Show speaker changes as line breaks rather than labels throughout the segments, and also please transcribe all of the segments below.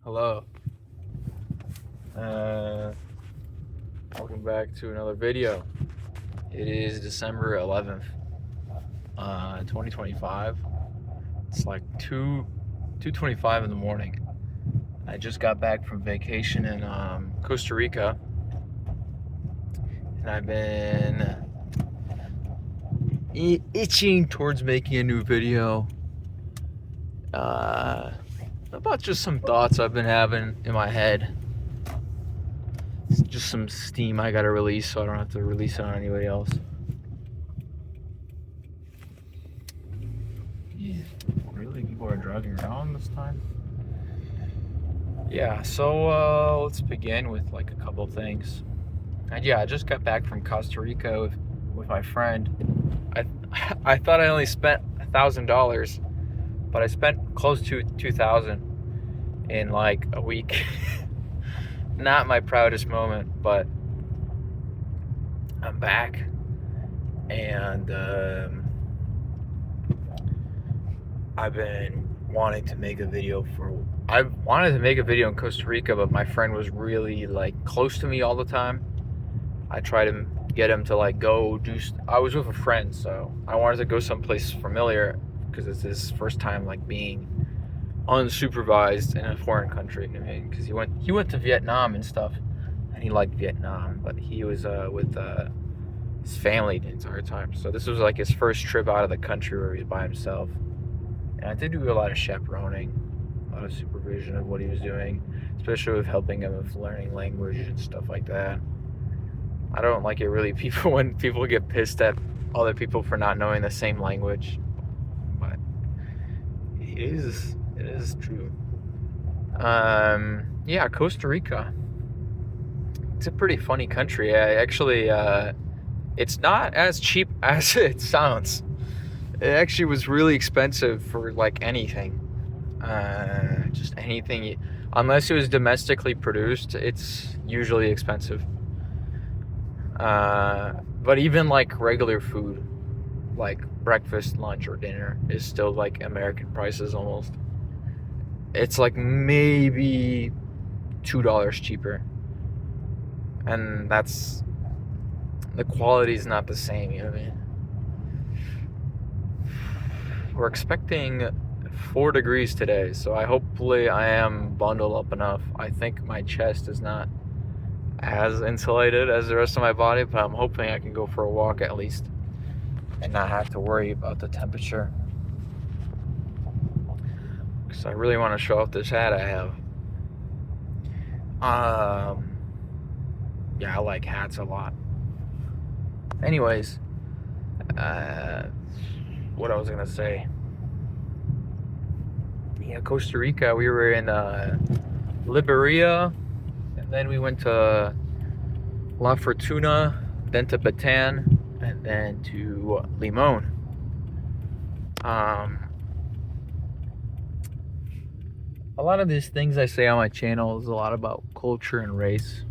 Hello. Welcome back to another video. It is December 11th, 2025. It's like 2:25 in the morning. I just got back from vacation in Costa Rica, and I've been itching towards making a new video about just some thoughts I've been having in my head. It's just some steam I gotta release so I don't have to release it on anybody else. Yeah, really? People are driving around this time? Yeah, so let's begin with like a couple things. And yeah, I just got back from Costa Rica with my friend. I thought I only spent $1,000, but I spent close to 2,000 in like a week. Not my proudest moment, but I'm back, and I've been wanting to make a video I wanted to make a video in Costa Rica, but my friend was really like close to me all the time. I tried to get him to like go I was with a friend, so I wanted to go someplace familiar because it's his first time like being unsupervised in a foreign country. I mean, because he went to Vietnam and stuff, and he liked Vietnam, but he was with his family the entire time. So this was like his first trip out of the country where he was by himself. And I did do a lot of chaperoning, a lot of supervision of what he was doing, especially with helping him with learning language and stuff like that. I don't like it really when people get pissed at other people for not knowing the same language, but it is true. Yeah, Costa Rica. It's a pretty funny country. It's not as cheap as it sounds. It actually was really expensive for like anything. Just anything. Unless it was domestically produced, it's usually expensive. But even like regular food, like breakfast, lunch, or dinner, is still like American prices almost. It's like maybe $2 cheaper, and the quality is not the same. You know what I mean? We're expecting 4 degrees today, so hopefully I am bundled up enough. I think my chest is not as insulated as the rest of my body, but I'm hoping I can go for a walk at least and not have to worry about the temperature. I really want to show off this hat I have. Yeah, I like hats a lot. Anyways, what I was gonna say. Yeah, Costa Rica. We were in Liberia, and then we went to La Fortuna, then to Bataan, and then to Limon. A lot of these things I say on my channel is a lot about culture and race.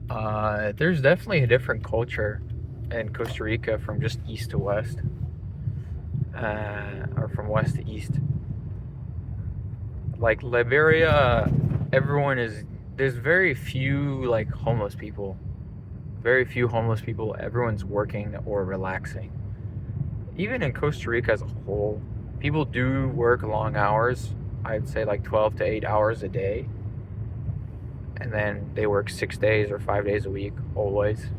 There's definitely a different culture in Costa Rica from just east to west, or from west to east. Like Liberia, there's very few like homeless people. Very few homeless people. Everyone's working or relaxing. Even in Costa Rica as a whole, people do work long hours. I'd say like 12 to 8 hours a day. And then they work 6 days or 5 days a week, always.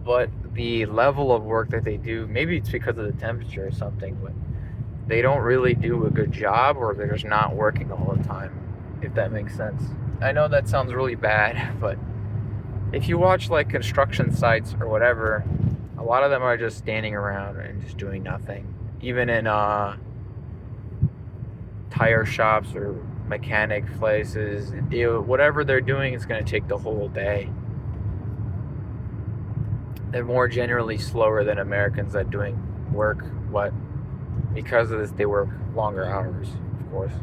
But the level of work that they do, maybe it's because of the temperature or something, but they don't really do a good job, or they're just not working all the time, if that makes sense. I know that sounds really bad, but if you watch like construction sites or whatever, a lot of them are just standing around and just doing nothing. Even in tire shops or mechanic places, whatever they're doing is going to take the whole day. They're more generally slower than Americans at doing work, but because of this, they work longer hours, of course.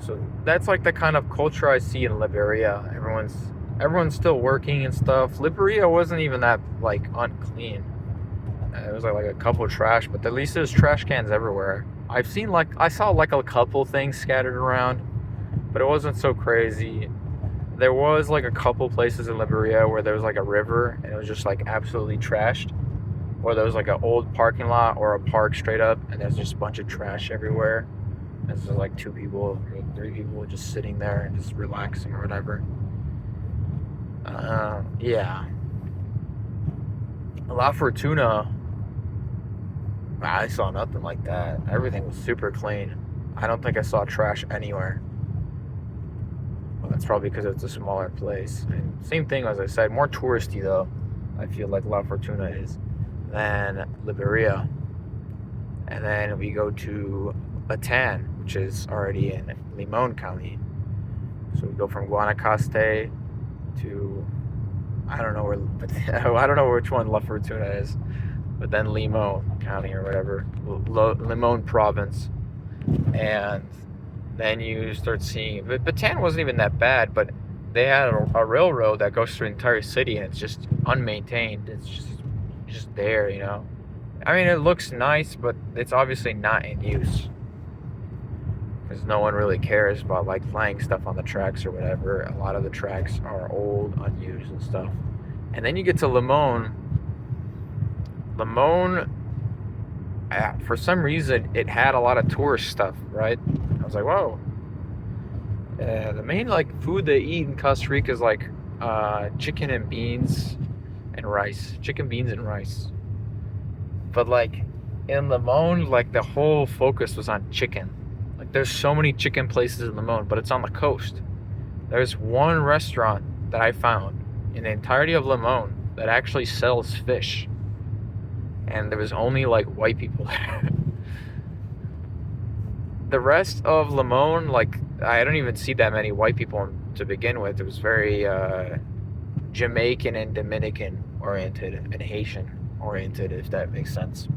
So that's like the kind of culture I see in Liberia. Everyone's still working and stuff. Liberia wasn't even that like unclean. It was like a couple of trash, but at least there's trash cans everywhere. I saw like a couple things scattered around, but it wasn't so crazy. There was like a couple places in Liberia where there was like a river and it was just like absolutely trashed. Or there was like an old parking lot or a park straight up and there's just a bunch of trash everywhere. There's just like 2 people, 3 people just sitting there and just relaxing or whatever. Yeah. La Fortuna, I saw nothing like that. Everything was super clean. I don't think I saw trash anywhere. Well, that's probably because it's a smaller place. And same thing as I said, more touristy though. I feel like La Fortuna is than Liberia. And then we go to Batan, which is already in Limon County. So we go from Guanacaste to I don't know where I don't know which one La Fortuna is, but then Limon County or whatever, Limon Province, and then you start seeing. But Batan wasn't even that bad, but they had a railroad that goes through the entire city, and it's just unmaintained. It's just there, you know. I mean, it looks nice, but it's obviously not in use because no one really cares about like laying stuff on the tracks or whatever. A lot of the tracks are old, unused, and stuff. And then you get to Limon. Limon, for some reason, it had a lot of tourist stuff, right? I was like, whoa. The main like food they eat in Costa Rica is like chicken and beans and rice. Chicken, beans, and rice. But like in Limon, like the whole focus was on chicken. Like there's so many chicken places in Limon, but it's on the coast. There's one restaurant that I found in the entirety of Limon that actually sells fish. And there was only like white people there. The rest of Limon, like I don't even see that many white people to begin with. It was very Jamaican and Dominican oriented and Haitian oriented, if that makes sense.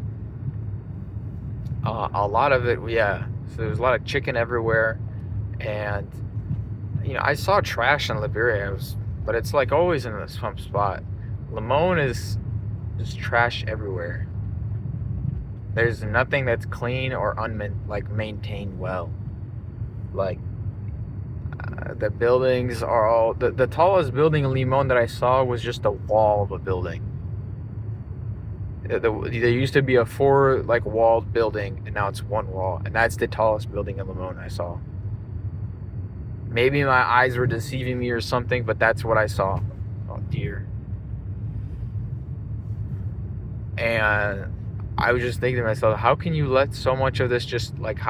A lot of it, yeah. So there was a lot of chicken everywhere, and you know I saw trash in Liberia, but it's like always in the swamp spot. Limon is just trash everywhere. There's nothing that's clean or maintained well. Like the buildings are all the tallest building in Limon that I saw was just a wall of a building. There used to be a 4 like walled building, and now it's 1 wall, and that's the tallest building in Limon I saw. Maybe my eyes were deceiving me or something, but that's what I saw. Oh dear. And I was just thinking to myself, how can you let so much of this just like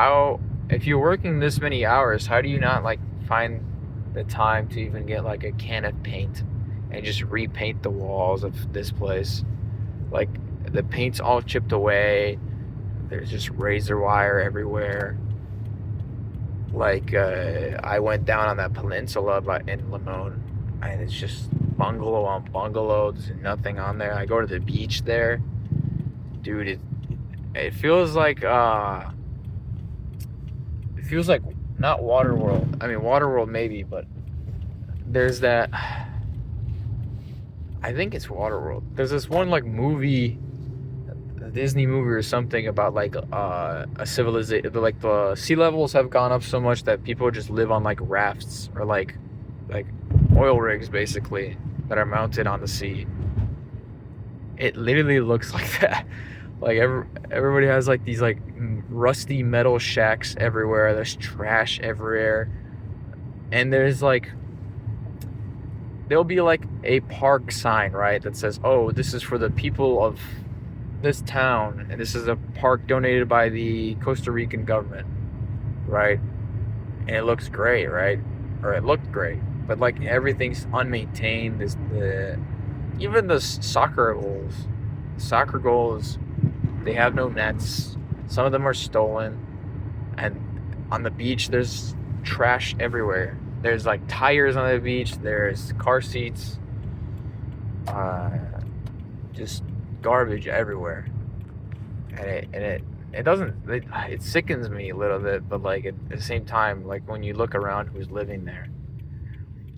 if you're working this many hours, how do you not like find the time to even get like a can of paint and just repaint the walls of this place? Like the paint's all chipped away. There's just razor wire everywhere. Like I went down on that peninsula in Limon, and it's just bungalow on bungalow. There's nothing on there. I go to the beach there, dude. It feels like not Waterworld. I mean Waterworld maybe, but there's that. I think it's Waterworld. There's this one like movie, a Disney movie or something about like a civilization. Like the sea levels have gone up so much that people just live on like rafts or like oil rigs basically that are mounted on the sea. It literally looks like that. Like everybody has like these like rusty metal shacks everywhere. There's trash everywhere, and there's like. There'll be like a park sign, right, that says, oh, this is for the people of this town, and this is a park donated by the Costa Rican government, right? And it looks great, right? Or it looked great, but like everything's unmaintained. Even the soccer goals, they have no nets. Some of them are stolen, and on the beach there's trash everywhere. There's like tires on the beach. There's car seats. Just garbage everywhere. And it sickens me a little bit. But like at the same time, like when you look around, who's living there?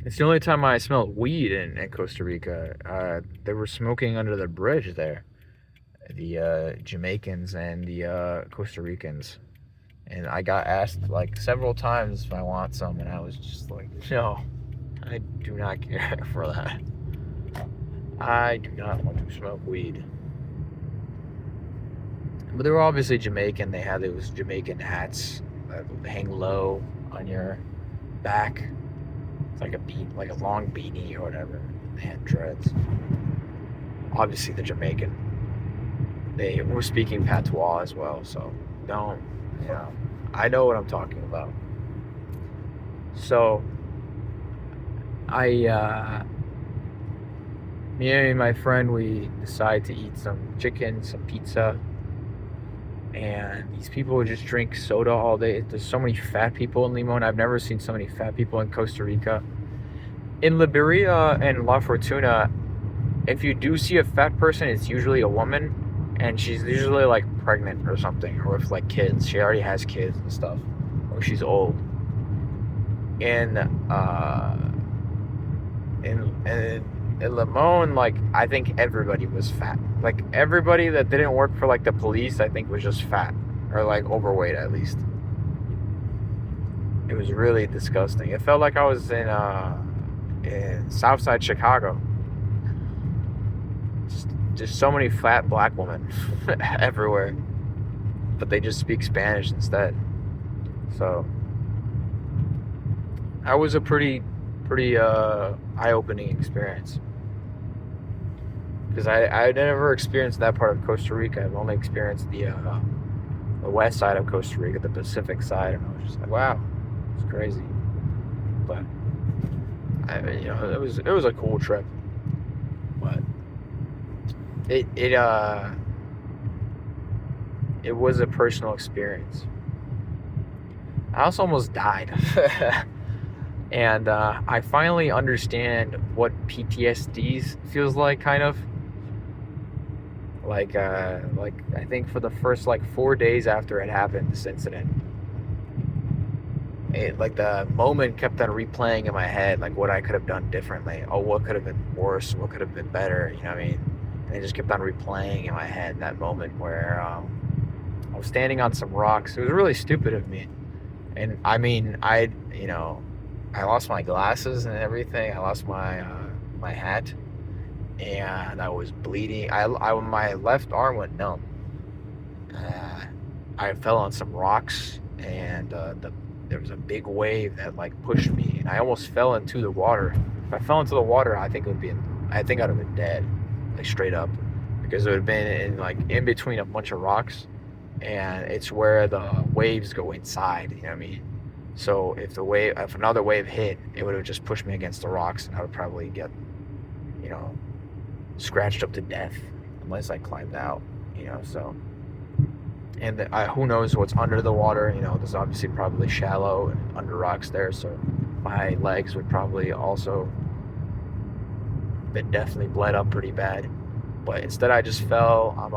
It's the only time I smelled weed in Costa Rica. They were smoking under the bridge there. The Jamaicans and the Costa Ricans. And I got asked like several times if I want some, and I was just like, no, I do not care for that. I do not want to smoke weed. But they were obviously Jamaican. They had those Jamaican hats that would hang low on your back. It's like like a long beanie or whatever. They had dreads. Obviously, the Jamaican. They were speaking patois as well, so don't, you know, I know what I'm talking about. So, me and my friend, we decided to eat some chicken, some pizza, and these people would just drink soda all day. There's so many fat people in Limon. I've never seen so many fat people in Costa Rica. In Liberia and La Fortuna, if you do see a fat person, it's usually a woman, and she's usually like pregnant or something, or with like kids. She already has kids and stuff, or she's old. In Limon, like, I think everybody was fat. Like, everybody that didn't work for like the police, I think was just fat, or like overweight at least. It was really disgusting. It felt like I was in Southside Chicago. Just so many fat black women everywhere, but they just speak Spanish instead. So that was a pretty eye-opening experience, because I never experienced that part of Costa Rica. I've only experienced the west side of Costa Rica, the Pacific side, and I was just like, wow, it's crazy. But it was a cool trip, but it was a personal experience. I also almost died. And I finally understand what PTSD feels like, kind of. Like I think for the first like 4 days after it happened, this incident, like the moment kept on replaying in my head, like what I could have done differently. Oh, what could have been worse? What could have been better? You know what I mean? And it just kept on replaying in my head that moment where I was standing on some rocks. It was really stupid of me. And I mean, I lost my glasses and everything. I lost my hat, and I was bleeding. My left arm went numb. I fell on some rocks, and there was a big wave that like pushed me, and I almost fell into the water. If I fell into the water, I think I'd have been dead, like straight up, because it would have been in between a bunch of rocks, and it's where the waves go inside. You know what I mean? So if another wave hit, it would have just pushed me against the rocks, and I would probably get, scratched up to death unless I climbed out. So, and who knows what's under the water? There's obviously probably shallow and under rocks there, so my legs would probably also been definitely bled up pretty bad. But instead, I just fell on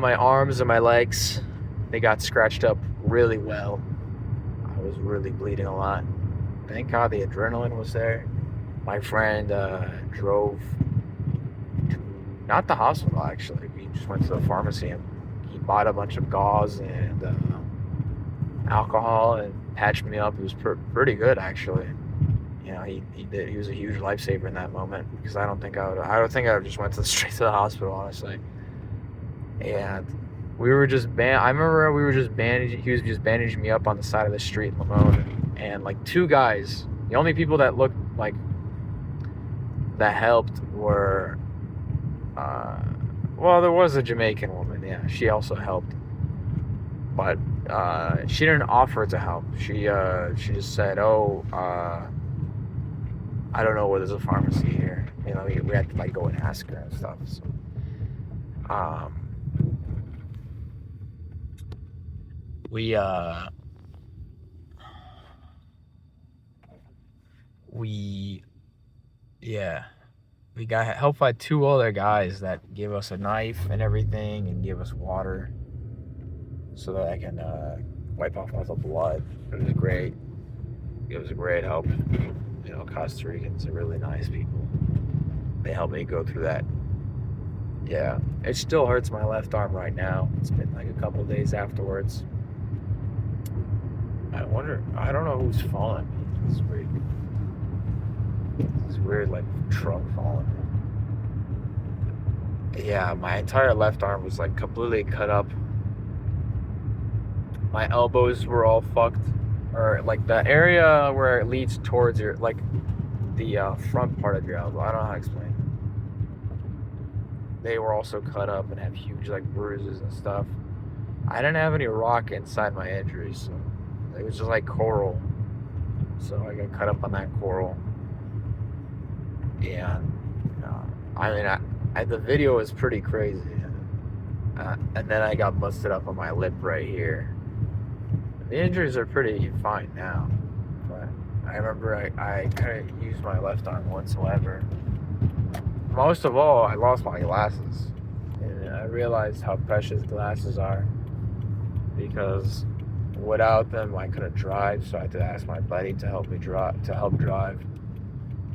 my arms and my legs. They got scratched up really well. I was really bleeding a lot. Thank God the adrenaline was there. My friend drove to, not the hospital actually. We just went to the pharmacy, and he bought a bunch of gauze and alcohol and patched me up. It was pretty good actually. He was a huge lifesaver in that moment, because I don't think I would have just went straight to the hospital, honestly. And we were just I remember we were just he was just bandaging me up on the side of the street in Limon, and like two guys, the only people that looked like that helped were there was a Jamaican woman, yeah, she also helped, but she didn't offer to help. She just said, I don't know where there's a pharmacy here. We had to like go and ask her and stuff. So, we got helped by two other guys that gave us a knife and everything, and gave us water so that I can wipe off all the blood. It was great. It was a great help. Costa Ricans are really nice people. They helped me go through that. Yeah, it still hurts my left arm right now. It's been like a couple days afterwards. I don't know who's following me. It's weird. It's weird, like truck following me. Yeah, my entire left arm was like completely cut up. My elbows were all fucked, or like the area where it leads towards your, like the front part of your elbow. I don't know how to explain. They were also cut up and have huge like bruises and stuff. I didn't have any rock inside my injuries, so it was just like coral. So I got cut up on that coral, and I mean, the video was pretty crazy. And then I got busted up on my lip right here. The injuries are pretty fine now, but I remember I couldn't use my left arm whatsoever. Most of all, I lost my glasses, and I realized how precious glasses are, because without them I couldn't drive, so I had to ask my buddy to help drive.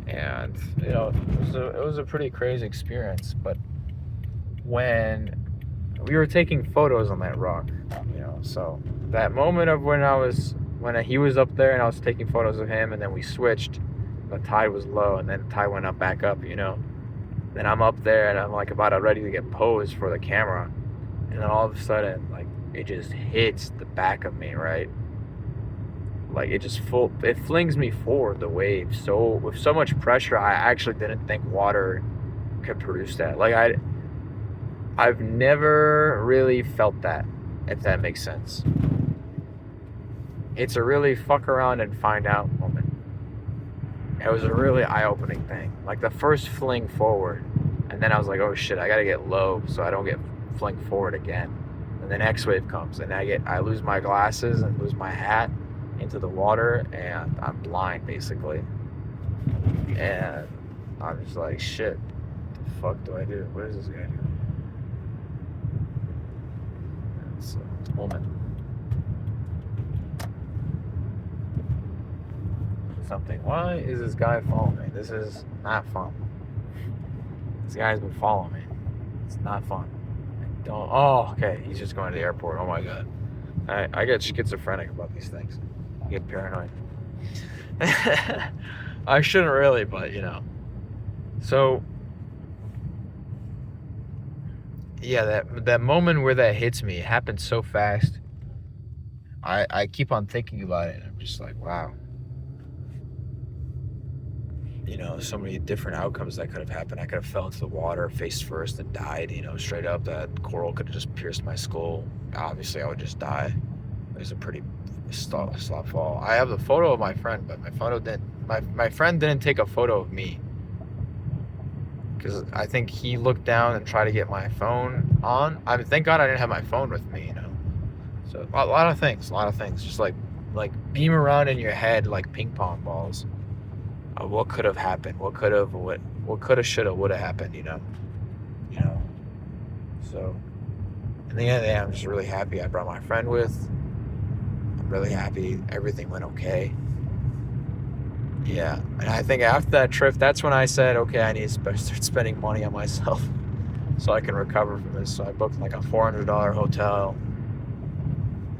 And it was a pretty crazy experience. But when we were taking photos on that rock, so that moment of when he was up there and I was taking photos of him, and then we switched, the tide was low, and then the tide went back up, then I'm up there and I'm like about ready to get posed for the camera, and then all of a sudden, like, it just hits the back of me, right? Like, it flings me forward, the wave. So with so much pressure, I actually didn't think water could produce that. Like, I've never really felt that, if that makes sense. It's a really fuck around and find out moment. It was a really eye-opening thing. Like, the first fling forward, and then I was like, oh shit, I gotta get low so I don't get fling forward again. And the next wave comes, and I lose my glasses and lose my hat into the water, and I'm blind basically. And I'm just like, shit, what the fuck do I do? What is this guy doing? It's a moment. Something. Why is this guy following me? This is not fun. This guy's been following me. It's not fun. Oh, okay. He's just going to the airport. Oh my god. I get schizophrenic about these things. I get paranoid. I shouldn't really, but So yeah, that moment where that hits me, it happened so fast. I keep on thinking about it, and I'm just like, wow. So many different outcomes that could have happened. I could have fell into the water face first and died, straight up. That coral could have just pierced my skull. Obviously, I would just die. It was a pretty slop fall. I have the photo of my friend, but my friend didn't take a photo of me, because I think he looked down and tried to get my phone on. I mean, thank God I didn't have my phone with me, So a lot of things, just like beam around in your head like ping pong balls. What could have happened? What could have, should have, would have happened? So, in the end of the day, I'm just really happy I brought my friend with. I'm really happy everything went okay. Yeah, and I think after that trip, that's when I said, okay, I need to start spending money on myself so I can recover from this. So I booked like a $400 hotel.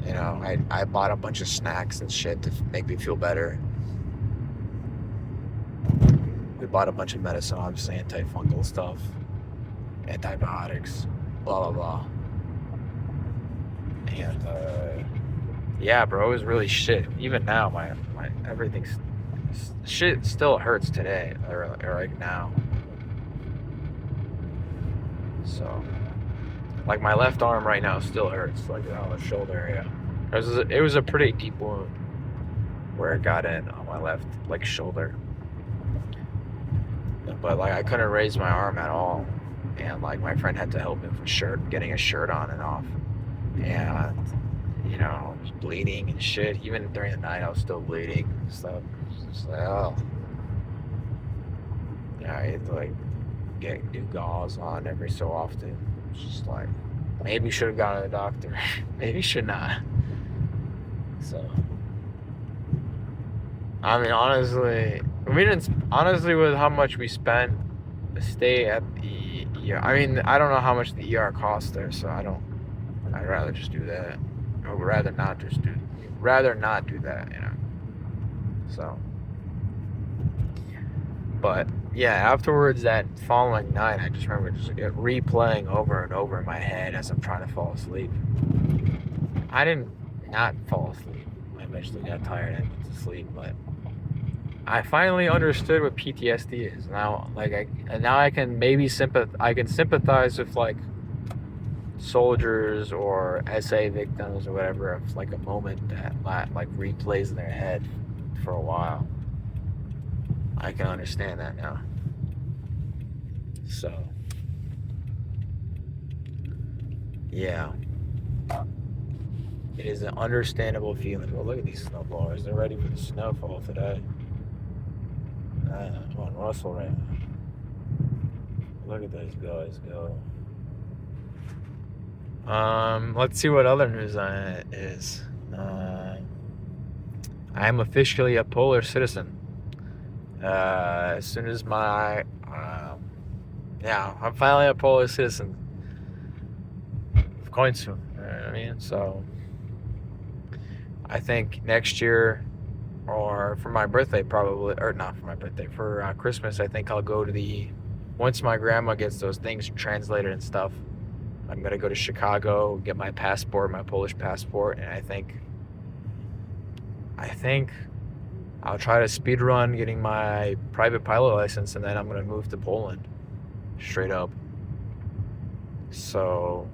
I bought a bunch of snacks and shit to make me feel better. We bought a bunch of medicine, obviously antifungal stuff, antibiotics, blah blah blah. And yeah, bro, it was really shit. Even now, my everything's shit still hurts today, or like now. So, like, my left arm right now still hurts, like on the shoulder area. It was a pretty deep wound where it got in on my left, like, shoulder. But like, I couldn't raise my arm at all, and like, my friend had to help me with getting a shirt on and off, and I was bleeding and shit. Even during the night, I was still bleeding and stuff. Just like, oh, yeah, I had to like get new gauze on every so often. It's just like, maybe should have gone to the doctor, maybe should not. So, I mean, honestly, with how much we spent to stay at the Yeah, I mean, I don't know how much the ER costs there, so I'd rather just do that. I would rather not do that, you know. So, but yeah, afterwards that following night, I just remember just replaying over and over in my head as I'm trying to fall asleep. I didn't not fall asleep. I eventually got tired and went to sleep, but I finally understood what PTSD is now. Now I can maybe sympathize with like soldiers or SA victims or whatever of like a moment that like replays in their head for a while. I can understand that now. So, yeah, it is an understandable feeling. Well, look at these snowblowers. They're ready for the snowfall today. I'm on Russell right now. Look at those guys go. Let's see what other news is. I am officially a Polish citizen. As soon as yeah, I'm finally a Polish citizen. W końcu, you know what I mean? So, I think next year, or for my birthday probably, or not for my birthday, for Christmas, I think I'll go to once my grandma gets those things translated and stuff, I'm going to go to Chicago, get my passport, my Polish passport, and I think I'll try to speed run getting my private pilot license, and then I'm going to move to Poland, straight up. So,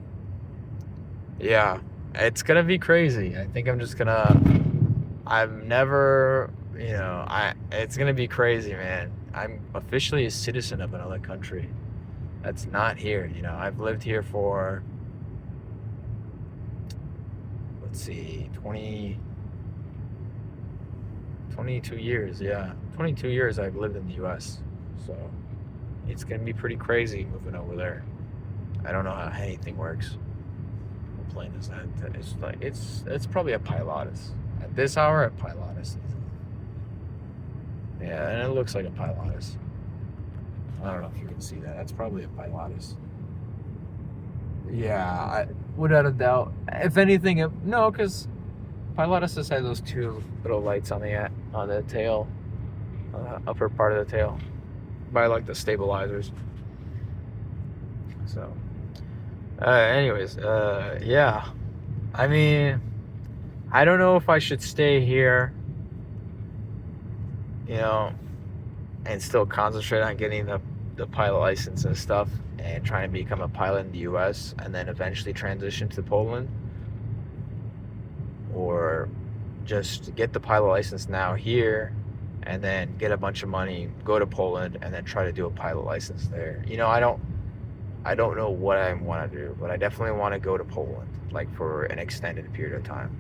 yeah, it's going to be crazy. I think I've never, it's going to be crazy, man. I'm officially a citizen of another country that's not here. I've lived here for, let's see, 22 years, yeah. 22 years I've lived in the U.S., so it's going to be pretty crazy moving over there. I don't know how anything works. What plane is that? It's probably a Pilatus. At this hour, a Pilatus. Yeah, and it looks like a Pilatus. I don't know if you can see that. That's probably a Pilatus. Yeah, without a doubt. If anything, no, because Pilatus has had those two little lights on the tail, upper part of the tail, by like the stabilizers. So, anyways, yeah. I mean, I don't know if I should stay here, and still concentrate on getting the pilot license and stuff, and trying to become a pilot in the U.S. and then eventually transition to Poland, or just get the pilot license now here and then get a bunch of money, go to Poland, and then try to do a pilot license there. I don't know what I want to do, but I definitely want to go to Poland, like for an extended period of time.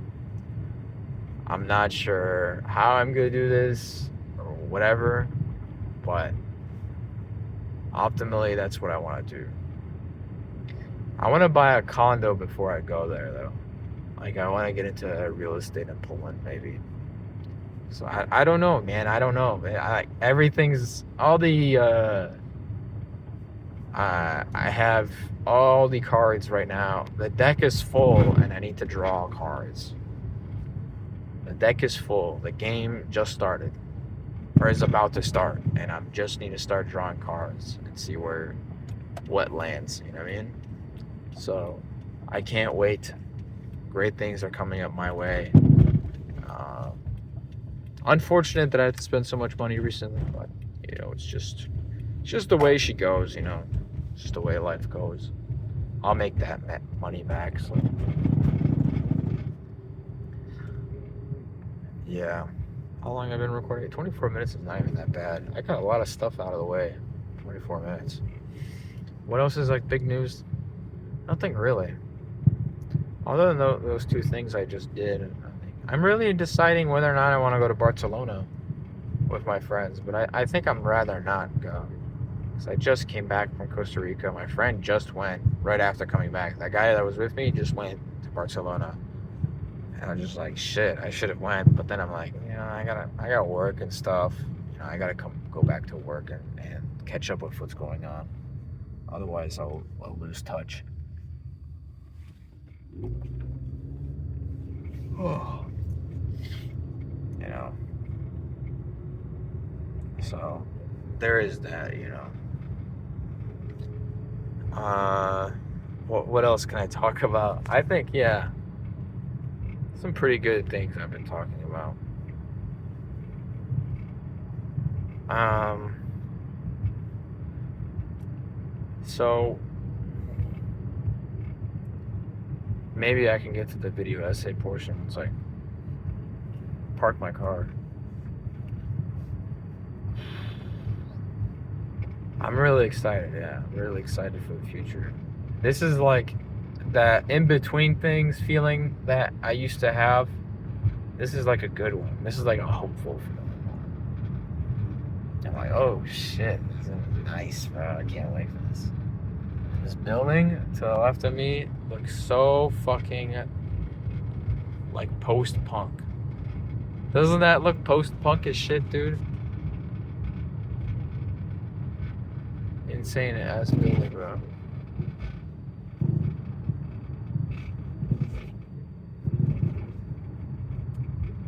I'm not sure how I'm going to do this or whatever, but ultimately that's what I want to do. I want to buy a condo before I go there, though. Like, I want to get into real estate in Poland, maybe. So I don't know, man. I don't know. Everything's all the I have all the cards right now. The deck is full, and I need to draw cards. The deck is full. The game just started, or is about to start, and I just need to start drawing cards and see what lands. You know what I mean? So I can't wait. Great things are coming up my way. Unfortunate that I had to spend so much money recently, but it's just the way she goes. It's just the way life goes. I'll make that money back. So yeah. How long have I been recording? 24 minutes is not even that bad. I got a lot of stuff out of the way. 24 minutes. What else is like big news? Nothing really. Other than those two things I just did. I'm really deciding whether or not I want to go to Barcelona with my friends, but I think I'm rather not go. Because I just came back from Costa Rica. My friend just went right after coming back. That guy that was with me just went to Barcelona. And I was just like, shit, I should have went. But then I'm like, I gotta work and stuff. I gotta go back to work and catch up with what's going on. Otherwise, I'll lose touch. Oh. You know. So, there is that, you know. What else can I talk about? I think, yeah, some pretty good things I've been talking about. So maybe I can get to the video essay portion. It's like, park my car. I'm really excited, yeah. I'm really excited for the future. This is like that in-between things feeling that I used to have. This is like a good one. This is like a hopeful feeling. I'm like, oh shit, this is nice, bro. I can't wait for this. This building to the left of me looks so fucking like post-punk. Doesn't that look post-punk as shit, dude? Insane ass building, bro.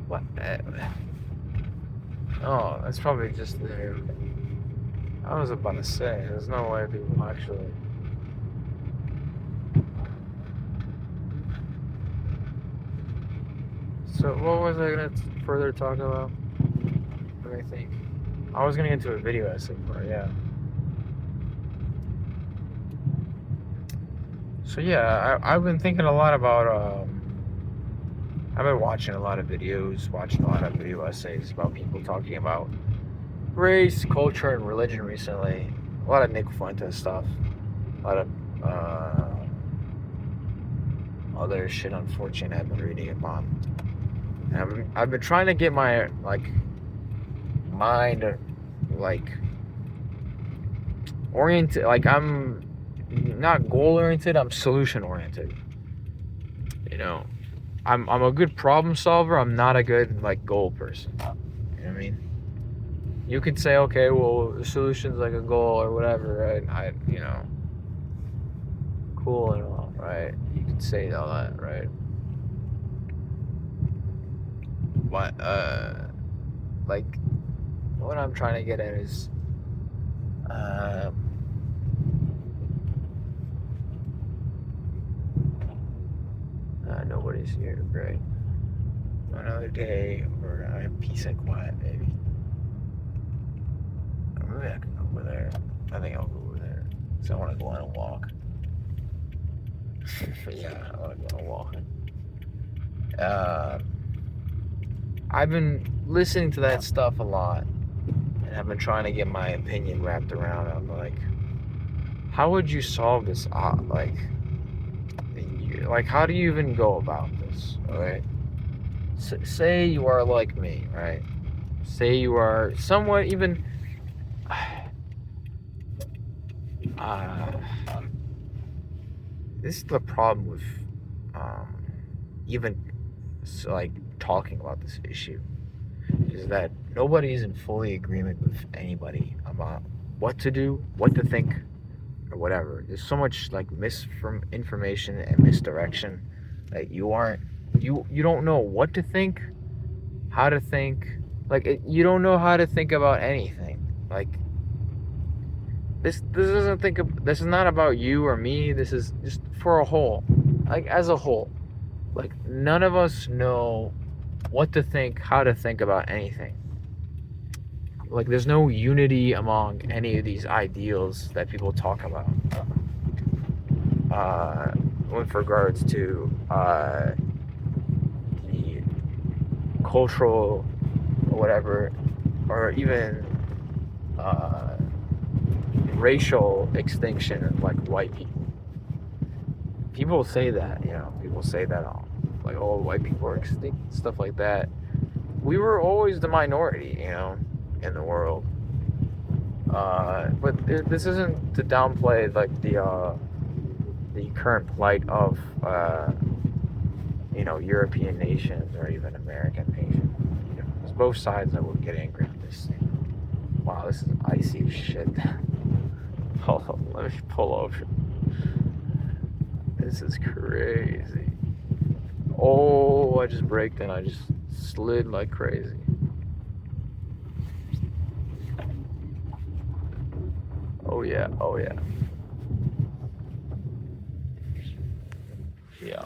What? Oh, that's probably just there. I was about to say, there's no way people actually. So what was I gonna further talk about? Let me think. I was gonna get into a video essay part, yeah. So yeah, I've been thinking a lot about. I've been watching a lot of videos, watching a lot of video essays about people talking about race, culture, and religion recently. A lot of Nick Fuentes stuff. A lot of other shit unfortunate I've been reading about. And I've been trying to get my mind oriented. Like, I'm not goal oriented, I'm solution oriented. You know, I'm a good problem solver. I'm not a good goal person. You know what I mean? You could say, okay, well, the solution's like a goal or whatever, right? Cool and all, right? You could say all that, right? But what I'm trying to get at is, nobody's here, great. Another day, or a peace and quiet, maybe. Maybe I can go over there. I think I'll go over there. So I want to go on a walk. Yeah, I want to go on a walk. I've been listening to that stuff a lot, and I've been trying to get my opinion wrapped around. I'm like, how would you solve this? How do you even go about this? Okay, say you are like me, right? Say you are somewhat even. This is the problem with even talking about this issue, is that nobody's in fully agreement with anybody about what to do, what to think, or whatever. There's so much misinformation and misdirection that you don't know what to think, how to think. You don't know how to think about anything. This is not about you or me. This is just for a whole, as a whole. None of us know what to think, how to think about anything. There's no unity among any of these ideals that people talk about. With regards to the cultural or whatever, or even racial extinction of white people. People say that, people say that all white people are extinct, stuff like that. We were always the minority, in the world. But this isn't to downplay the current plight of European nations or even American nations. There's both sides that would get angry at this thing. Wow, this is icy shit. Hold on, let me pull over. This is crazy. Oh, I just braked and I just slid like crazy. Oh yeah, oh yeah. Yeah.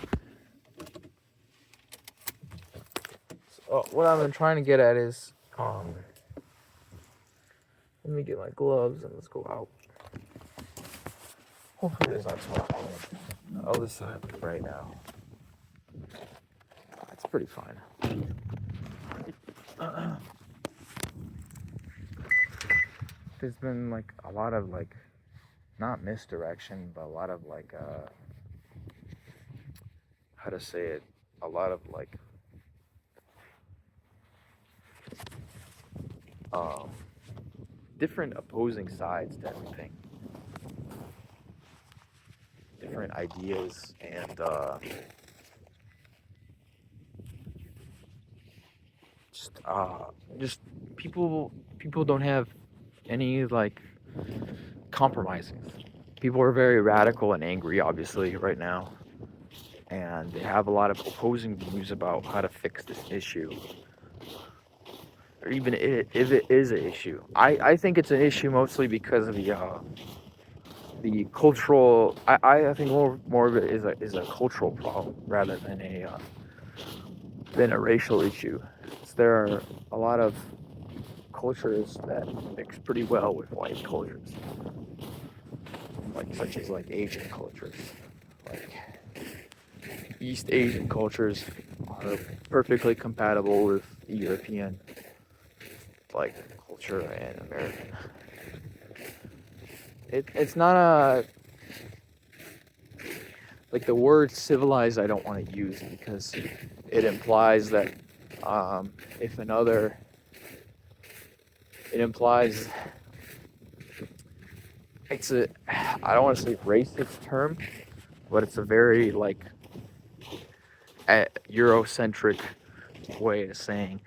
So, what I've been trying to get at is, let me get my gloves and let's go out. Hopefully there's not too much on the other side right now. It's pretty fine. There's been like a lot of like, not misdirection, but a lot of like, how to say it, a lot of like, different opposing sides to everything. Different ideas and just people don't have any like compromising. People are very radical and angry, obviously, right now, and they have a lot of opposing views about how to fix this issue, or even if it is an issue. I think it's an issue mostly because of the cultural. I think more of it is a cultural problem rather than a racial issue. There are a lot of cultures that mix pretty well with white cultures, like such as like Asian cultures. Like East Asian cultures are perfectly compatible with European like culture and American. It's not a like the word civilized I don't want to use because it implies that if another it implies it's a I don't want to say racist term, but it's a very like Eurocentric way of saying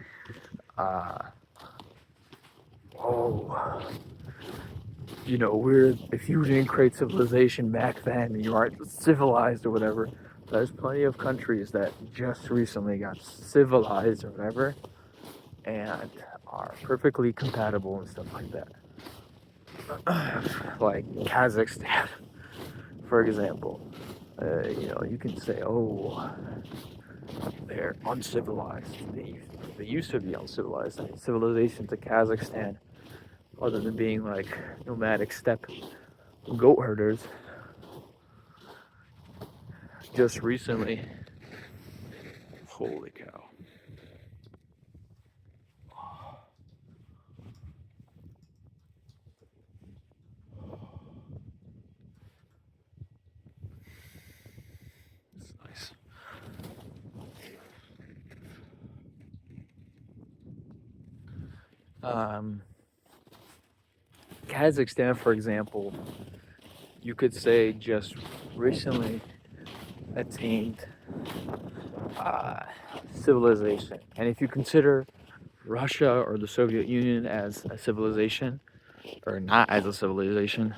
you know, if you didn't create civilization back then, you aren't civilized or whatever. There's plenty of countries that just recently got civilized or whatever, and are perfectly compatible and stuff like that. Like Kazakhstan, for example. You know, you can say, oh, they're uncivilized. They used to be uncivilized. I mean, civilization to Kazakhstan, other than being like nomadic steppe goat herders, just recently. Holy cow. It's nice. Kazakhstan, for example, you could say just recently attained civilization. And if you consider Russia or the Soviet Union as a civilization, or not as a civilization,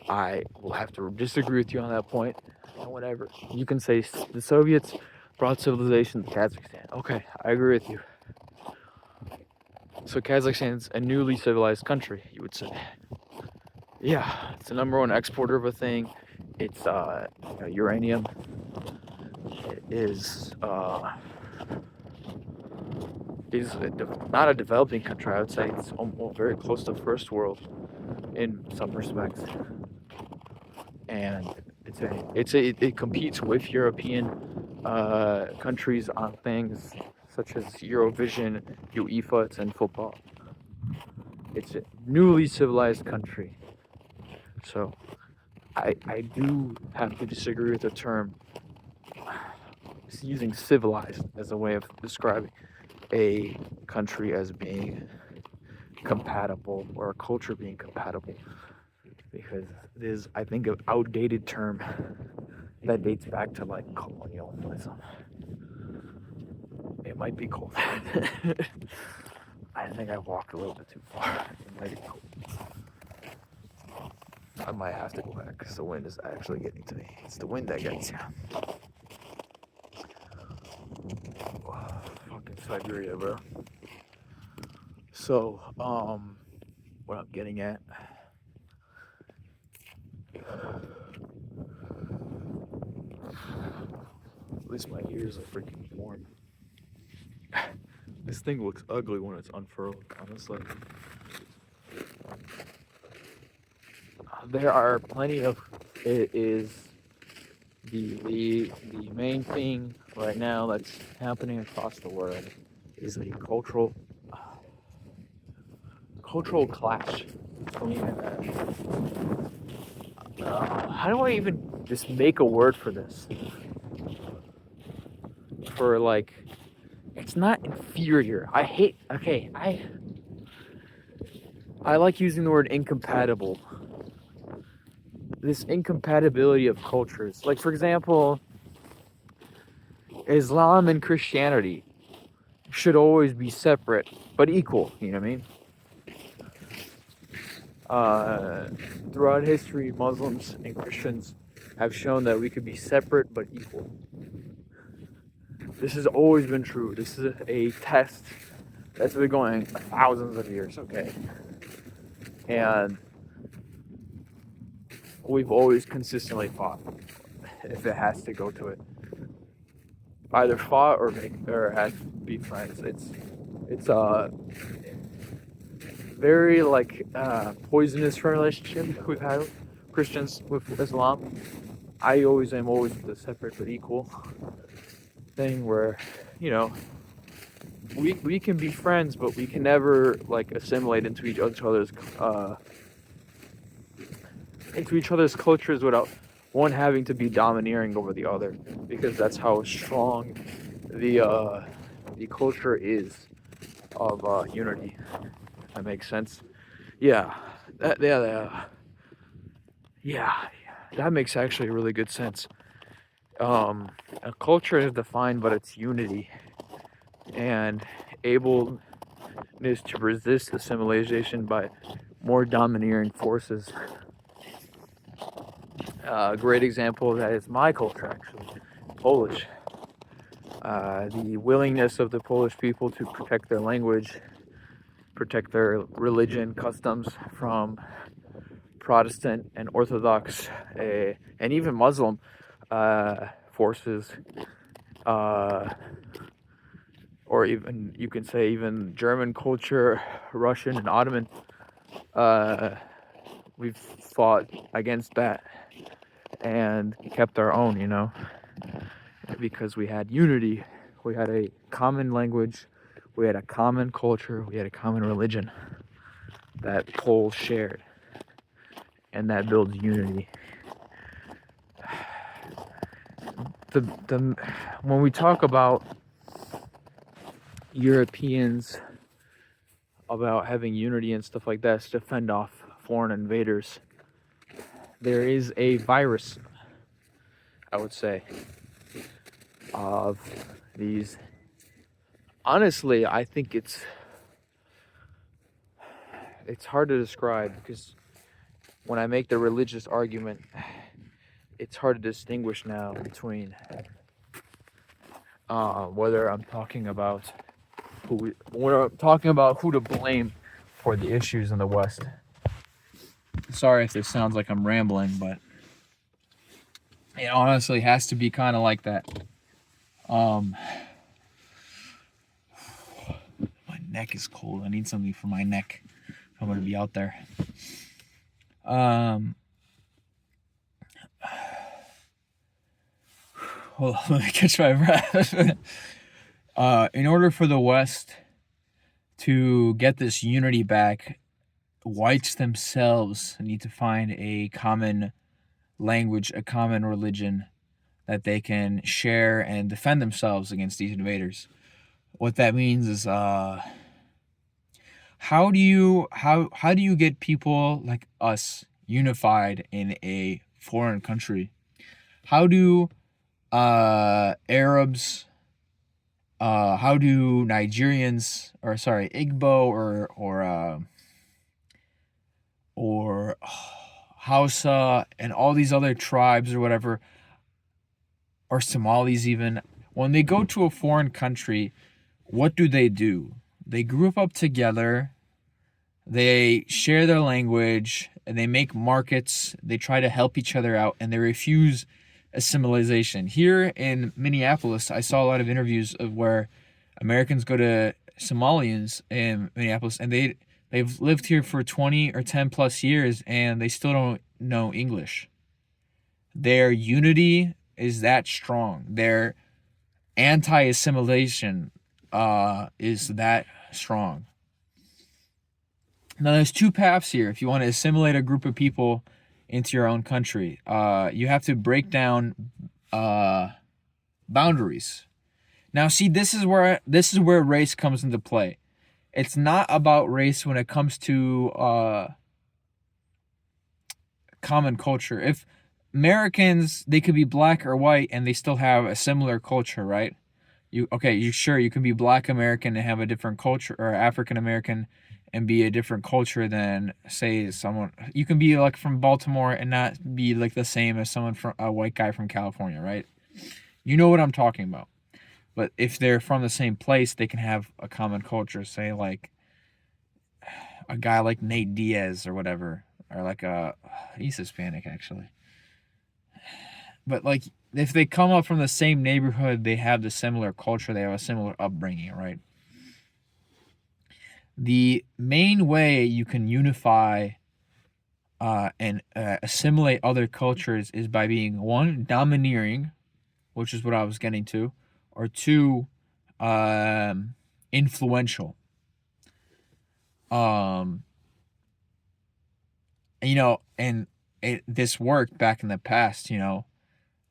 I will have to disagree with you on that point. And whatever. You can say the Soviets brought civilization to Kazakhstan. Okay, I agree with you. So Kazakhstan's a newly civilized country, you would say. Yeah, it's the number one exporter of a thing. It's uranium. It is not a developing country. I would say it's almost very close to first world in some respects, and it competes with European countries on things such as Eurovision, UEFA, and football. It's a newly civilized country. So I do have to disagree with the term using civilized as a way of describing a country as being compatible or a culture being compatible, because it is, I think, an outdated term that dates back to like colonialism. It might be cold. I think I walked a little bit too far. It might be cold. I might have to go back because the wind is actually getting to me. It's the wind that gets you. Fucking Siberia, bro. So, what I'm getting at. At least my ears are freaking warm. This thing looks ugly when it's unfurled, honestly. There are plenty of. It is the main thing right now that's happening across the world is a cultural clash between. How do I even just make a word for this? For like, it's not inferior. I hate. Okay, I like using the word incompatible. This incompatibility of cultures. Like, for example, Islam and Christianity should always be separate but equal. You know what I mean? Throughout history, Muslims and Christians have shown that we could be separate but equal. This has always been true. This is a test that's been going thousands of years, okay? And we've always consistently fought, if it has to go to it. Either fought or had to be friends. It's a very poisonous relationship we've had Christians with Islam. I always am the separate but equal thing where, you know, we can be friends, but we can never assimilate into each other's cultures without one having to be domineering over the other, because that's how strong the culture is of unity. That makes sense. Yeah, that makes actually really good sense. A culture is defined by its unity and ableness to resist assimilation by more domineering forces. A great example of that is my culture, actually, Polish. The willingness of the Polish people to protect their language, protect their religion, customs from Protestant and Orthodox and even Muslim forces, or even, you can say, even German culture, Russian and Ottoman. We've fought against that and kept our own, you know, because we had unity. We had a common language, we had a common culture, we had a common religion that Poles shared, and that builds unity. When we talk about Europeans, about having unity and stuff like that to fend off foreign invaders, there is a virus, I would say, of these. Honestly, I think it's hard to describe, because when I make the religious argument, it's hard to distinguish now between whether I'm talking about who to blame for the issues in the West. Sorry if this sounds like I'm rambling, but it honestly has to be kind of like that. My neck is cold. I need something for my neck if I'm going to be out there. Hold on, let me catch my breath. In order for the West to get this unity back, whites themselves need to find a common language, a common religion that they can share and defend themselves against these invaders. What that means is, how do you get people like us unified in a foreign country? How do Arabs, how do Nigerians, Igbo, or Hausa, and all these other tribes or whatever, or Somalis even, when they go to a foreign country, what do? They group up together, they share their language, and they make markets, they try to help each other out, and they refuse assimilation. Here in Minneapolis, I saw a lot of interviews of where Americans go to Somalians in Minneapolis, and they've lived here for 20 or 10 plus years, and they still don't know English. Their unity is that strong. Their anti-assimilation is that strong. Now, there's two paths here. If you want to assimilate a group of people into your own country, you have to break down boundaries. Now, see, this is where race comes into play. It's not about race when it comes to common culture. If Americans, they could be black or white and they still have a similar culture, right? You can be black American and have a different culture, or African American and be a different culture than, say, someone. You can be like from Baltimore and not be like the same as someone from a white guy from California, right? You know what I'm talking about. But if they're from the same place, they can have a common culture. Say like a guy like Nate Diaz or whatever, or like he's Hispanic actually. But like if they come up from the same neighborhood, they have the similar culture, they have a similar upbringing, right? The main way you can unify and assimilate other cultures is by being, one, domineering, which is what I was getting to, or two, influential. Um, and this worked back in the past.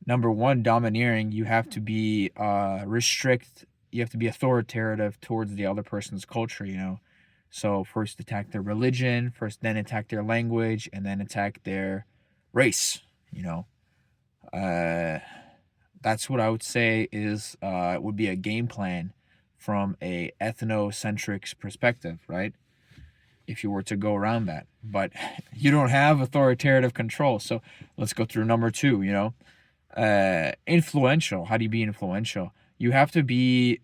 Number one, domineering. You have to be restrict. You have to be authoritative towards the other person's culture. So first attack their religion, first then attack their language, and then attack their race. Uh, that's what I would say is would be a game plan from a ethnocentric perspective, right? If you were to go around that, but you don't have authoritative control. So let's go through number two. Influential. How do you be influential? You have to be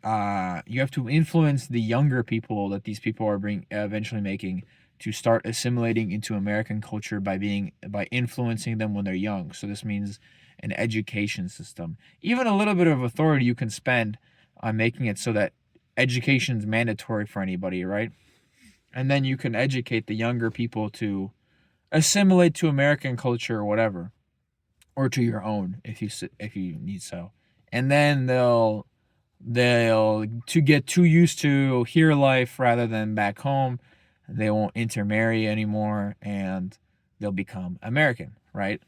you have to influence the younger people that these people are eventually making to start assimilating into American culture by influencing them when they're young. So this means an education system. Even a little bit of authority you can spend on making it so that education is mandatory for anybody, right? And then you can educate the younger people to assimilate to American culture or whatever, or to your own if you need so. And then they'll to get too used to here life rather than back home. They won't intermarry anymore, and they'll become American, right?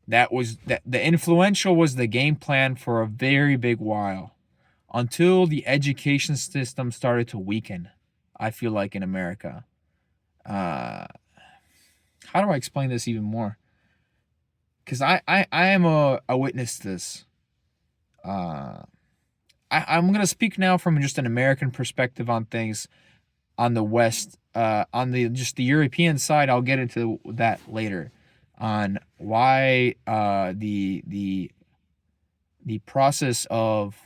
The influential was the game plan for a very big while, until the education system started to weaken. I feel like in America. Uh, how do I explain this even more? Because I am a witness to this. Uh, I'm gonna speak now from just an American perspective on things on the West. On the just the European side, I'll get into that later. On why the process of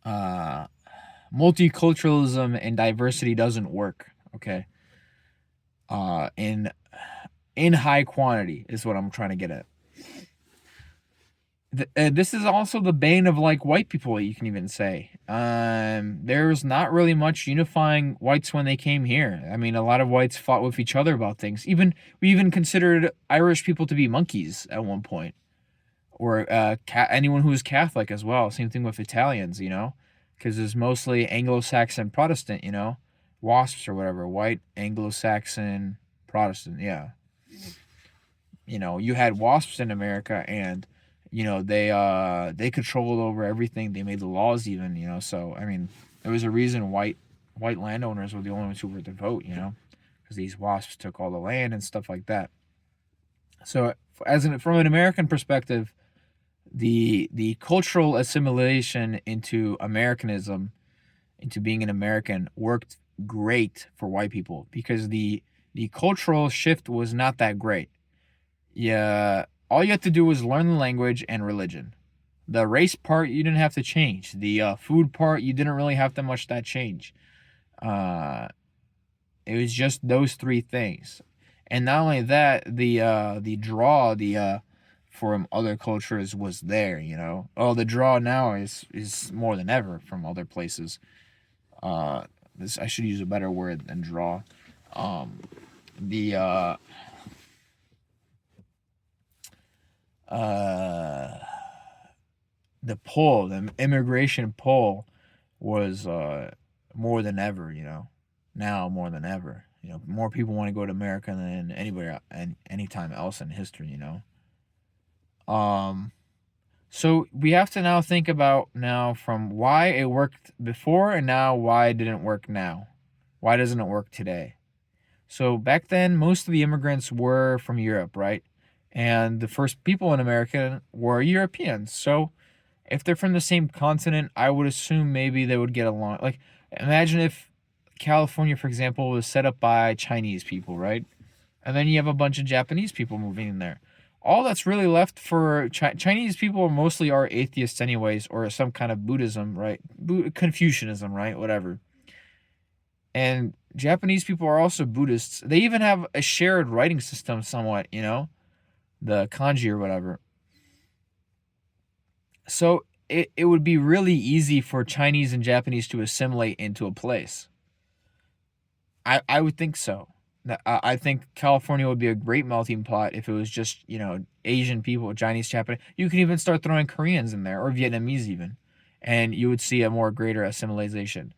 uh, multiculturalism and diversity doesn't work. Okay. In high quantity is what I'm trying to get at. This is also the bane of like white people. You can even say there's not really much unifying whites when they came here. I mean, a lot of whites fought with each other about things. We even considered Irish people to be monkeys at one point, or anyone who was Catholic as well. Same thing with Italians, because it's mostly Anglo-Saxon Protestant, WASPs or whatever, white Anglo-Saxon Protestant. Yeah, you had WASPs in America, and they controlled over everything. They made the laws even. So I mean, there was a reason white landowners were the only ones who were to vote. Because these WASPs took all the land and stuff like that. So from an American perspective, the cultural assimilation into Americanism, into being an American, worked great for white people, because the the cultural shift was not that great. Yeah, all you had to do was learn the language and religion. The race part you didn't have to change. The food part you didn't really have to much that change. Uh, it was just those three things, and not only that, the draw from other cultures was there. Oh, the draw now is more than ever from other places. This I should use a better word than draw. Um, the uh, the pull, the immigration pull, was more than ever. Now more than ever. More people want to go to America than anywhere and anytime else in history. Um, so we have to now think about now from why it worked before and now why it didn't work now. Why doesn't it work today? So back then, most of the immigrants were from Europe, right? And the first people in America were Europeans. So if they're from the same continent, I would assume maybe they would get along. Like, imagine if California, for example, was set up by Chinese people, right? And then you have a bunch of Japanese people moving in there. All that's really left for Chinese people mostly are atheists, anyways, or some kind of Buddhism, right? Confucianism, right? Whatever. And Japanese people are also Buddhists. They even have a shared writing system, somewhat, the kanji or whatever. So it would be really easy for Chinese and Japanese to assimilate into a place. I would think so. I think California would be a great melting pot if it was just, Asian people, Chinese, Japanese. You can even start throwing Koreans in there or Vietnamese even. And you would see a more greater assimilation.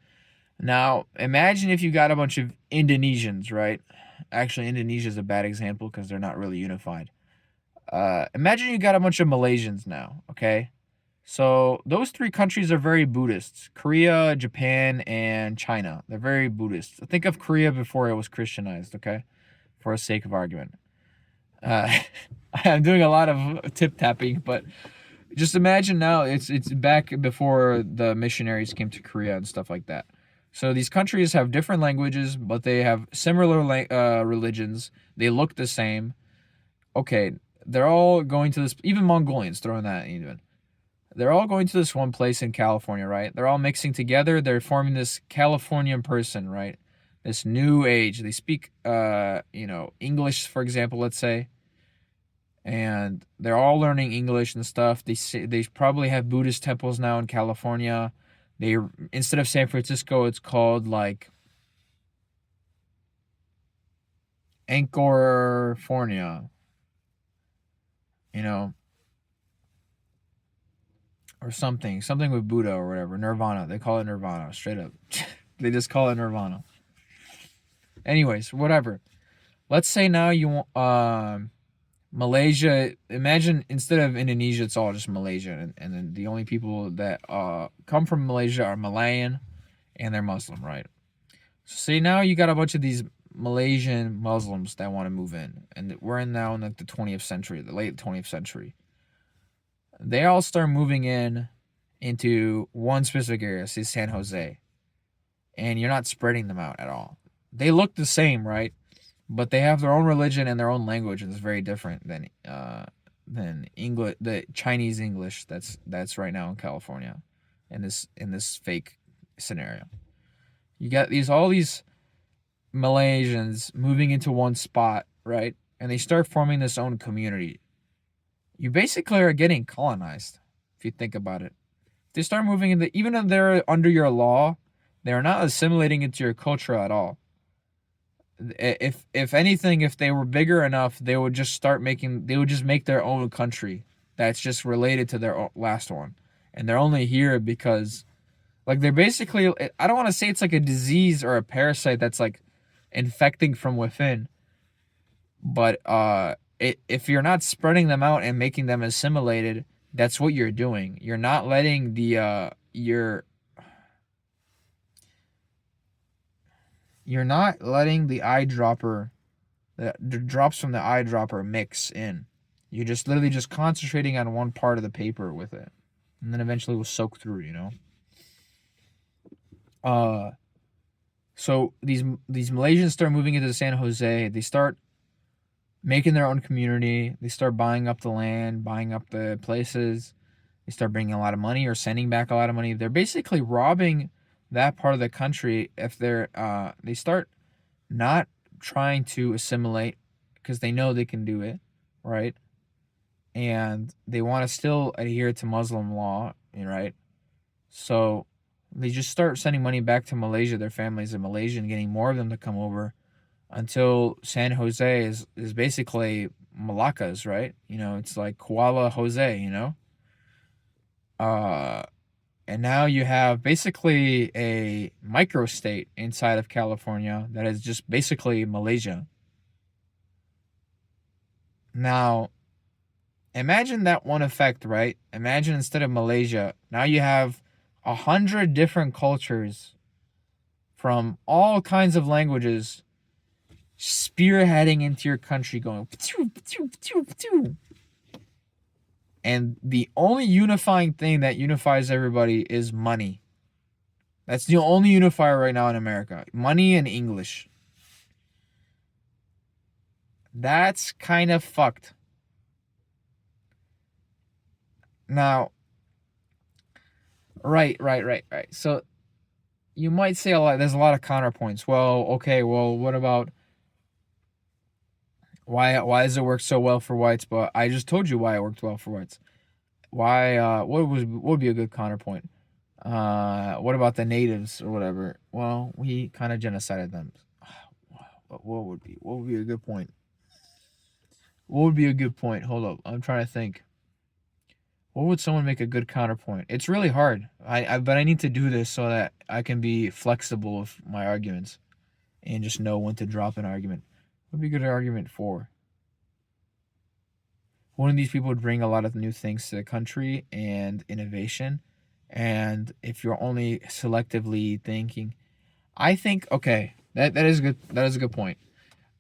Now, imagine if you got a bunch of Indonesians, right? Actually, Indonesia is a bad example because they're not really unified. Imagine you got a bunch of Malaysians now, okay? So those three countries are very Buddhist. Korea, Japan, and China. They're very Buddhist. Think of Korea before it was Christianized, okay? For the sake of argument. Uh, I'm doing a lot of tip tapping, but just imagine now it's back before the missionaries came to Korea and stuff like that. So these countries have different languages, but they have similar religions. They look the same. Okay, they're all going to this. Even Mongolians, throwing that even. They're all going to this one place in California, right? They're all mixing together. They're forming this Californian person, right? This new age. They speak, English, for example, let's say, and they're all learning English and stuff. They probably have Buddhist temples now in California. They instead of San Francisco, it's called like Anchorfornia, you know, or something with Buddha or whatever. Nirvana. They call it Nirvana straight up. They just call it Nirvana. Anyways, whatever. Let's say now you want Malaysia. Imagine instead of Indonesia, it's all just Malaysia, and then the only people that come from Malaysia are Malayan, and they're Muslim, right? So say now you got a bunch of these Malaysian Muslims that want to move in, and we're now in like the 20th century, the late 20th century. They all start moving into one specific area, say San Jose, and you're not spreading them out at all. They look the same, right? But they have their own religion and their own language, and it's very different than English, the Chinese English that's right now in California, in this fake scenario. You got all these Malaysians moving into one spot, right? And they start forming this own community. You basically are getting colonized, if you think about it. They start moving into, even if they're under your law, they're not assimilating into your culture at all. If anything, if they were bigger enough, they would just make their own country that's just related to their last one, and they're only here because, like, they're basically, I don't want to say it's like a disease or a parasite that's like infecting from within, but if you're not spreading them out and making them assimilated, that's what you're doing. You're not letting you're not letting the eyedropper, the drops from the eyedropper mix in. You're just literally just concentrating on one part of the paper with it, and then eventually will soak through. Uh, So these Malaysians start moving into San Jose. They start making their own community. They start buying up the land, buying up the places. They start bringing a lot of money or sending back a lot of money. They're basically robbing that part of the country if they start not trying to assimilate because they know they can do it, right? And they want to still adhere to Muslim law, right? So they just start sending money back to Malaysia, their families in Malaysia, and getting more of them to come over until San Jose is basically Malaccas, right? It's like Kuala Jose, Uh, and now you have basically a microstate inside of California that is just basically Malaysia. Now, imagine that one effect, right? Imagine instead of Malaysia, now you have 100 different cultures from all kinds of languages spearheading into your country going p'too, p'too, p'too, p'too. And the only unifying thing that unifies everybody is money. That's the only unifier right now in America. Money and English. That's kind of fucked. Now, right. So you might say there's a lot of counterpoints. Well, okay, well, what about why does it work so well for whites? But I just told you why it worked well for whites. Why what would be a good counterpoint? What about the natives or whatever? Well, we kind of genocided them. What would be a good point? What would be a good point? Hold up, I'm trying to think. What would someone make a good counterpoint? It's really hard. But I need to do this so that I can be flexible with my arguments and just know when to drop an argument. What would be a good argument for? One of these people would bring a lot of new things to the country and innovation. And if you're only selectively thinking, I think okay, that is good. That is a good point.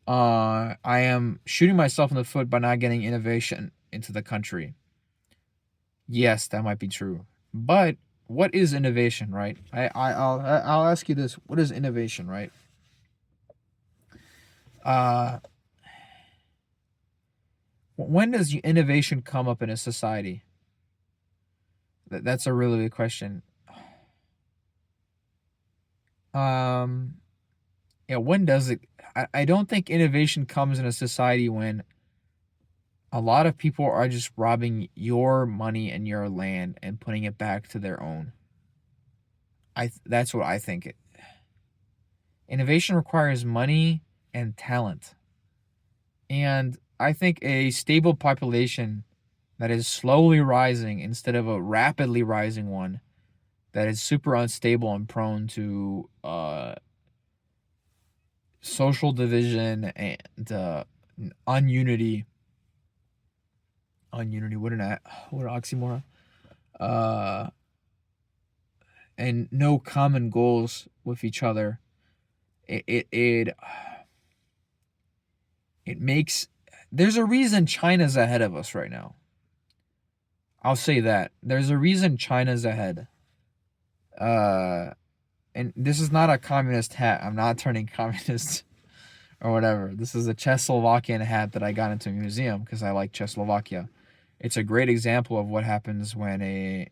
I am shooting myself in the foot by not getting innovation into the country. Yes, that might be true. But what is innovation, right? I'll ask you this: what is innovation, right? Uh, when does innovation come up in a society? That's a really good question. Um, yeah, when does it? I don't think innovation comes in a society when a lot of people are just robbing your money and your land and putting it back to their own. That's what I think. Innovation requires money and talent. And I think a stable population that is slowly rising instead of a rapidly rising one that is super unstable and prone to social division and ununity. Ununity, what an oxymoron. Uh, and no common goals with each other. It makes there's a reason China's ahead of us right now. I'll say that. There's a reason China's ahead. Uh and this is not a communist hat. I'm not turning communist or whatever. This is a Czechoslovakian hat that I got into a museum because I like Czechoslovakia. It's a great example of what happens when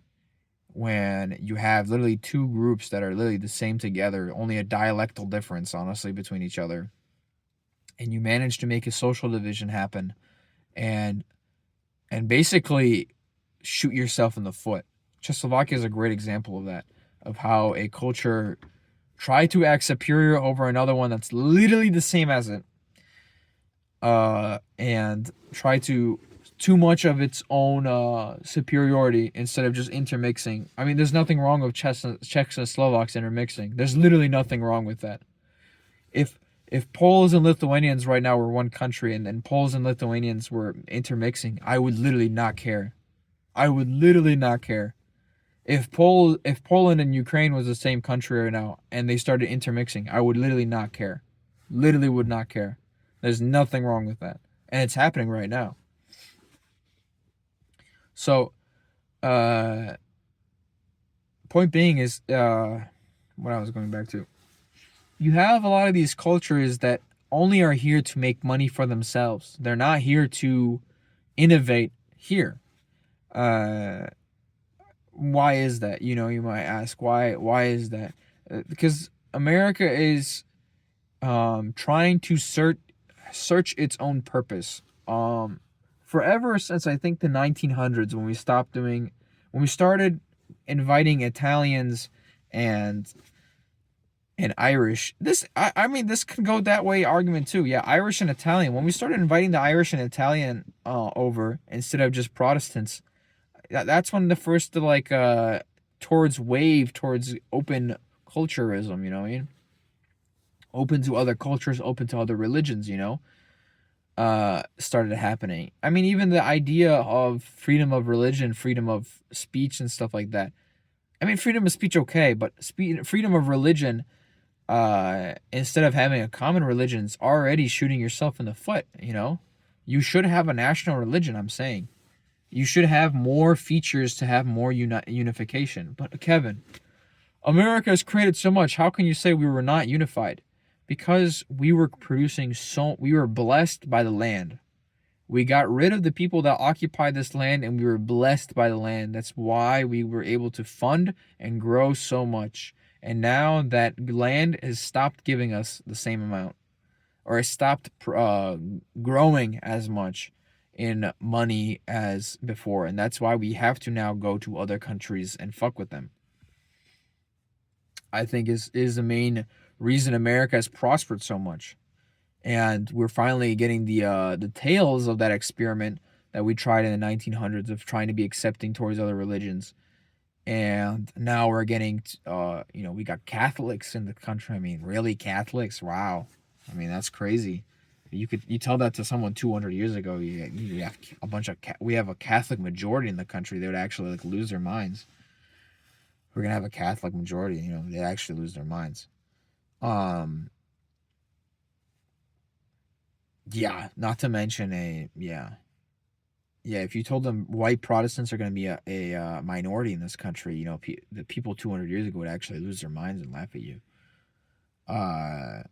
you have literally two groups that are literally the same together, only a dialectal difference honestly between each other. And you manage to make a social division happen and basically shoot yourself in the foot. Czechoslovakia is a great example of that, of how a culture tried to act superior over another one that's literally the same as it, and try to too much of its own superiority instead of just intermixing. I mean, there's nothing wrong with Czechs and Slovaks intermixing. There's literally nothing wrong with that. If Poles and Lithuanians right now were one country and then Poles and Lithuanians were intermixing, I would literally not care. I would literally not care. If Poland and Ukraine was the same country right now and they started intermixing, I would literally not care. Literally would not care. There's nothing wrong with that. And it's happening right now. So, point being is what I was going back to.
You have a lot of these cultures that only are here to make money for themselves. They're not here to innovate here. Uh, why is that? You know, you might ask why is that? Because America is trying to search its own purpose. Forever since I think the 1900s when we started inviting Italians and Irish. I mean this can go that way argument too. Yeah, Irish and Italian. When we started inviting the Irish and Italian over instead of just Protestants, that's when the first like towards wave towards open culturism, you know what I mean? Open to other cultures, open to other religions, you know, started happening. I mean, even the idea of freedom of religion, freedom of speech, and stuff like that. I mean, freedom of speech, okay, but freedom of religion, instead of having a common religion, is already shooting yourself in the foot, you know? You should have a national religion, I'm saying. You should have more features to have more unification. But Kevin, America has created so much. How can you say we were not unified? Because we were blessed by the land. We got rid of the people that occupied this land and we were blessed by the land. That's why we were able to fund and grow so much. And now that land has stopped giving us the same amount or has stopped growing as much in money as before. And that's why we have to now go to other countries and fuck with them. I think is the main reason America has prospered so much. And we're finally getting the tails of that experiment that we tried in the 1900s of trying to be accepting towards other religions. And now we're getting, you know, we got Catholics in the country. I mean, really Catholics? Wow. I mean, that's crazy. You tell that to someone 200 years ago. You have a bunch of we have a Catholic majority in the country. They would actually like lose their minds. We're gonna have a Catholic majority. You know, they actually lose their minds. Um, yeah. Not to mention yeah. If you told them white Protestants are going to be a minority in this country, you know, the people 200 years ago would actually lose their minds and laugh at you. Uh,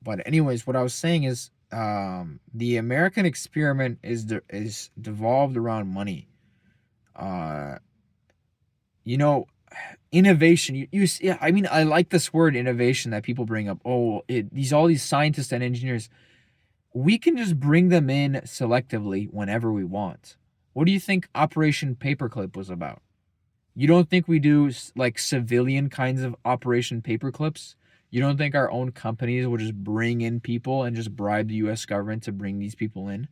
but anyways, what I was saying is, the American experiment is devolved around money. Uh, you know, innovation. Yeah, I mean, I like this word innovation that people bring up. Oh, all these scientists and engineers. We can just bring them in selectively whenever we want. What do you think Operation Paperclip was about? You don't think we do like civilian kinds of Operation Paperclips? You don't think our own companies will just bring in people and just bribe the US government to bring these people in?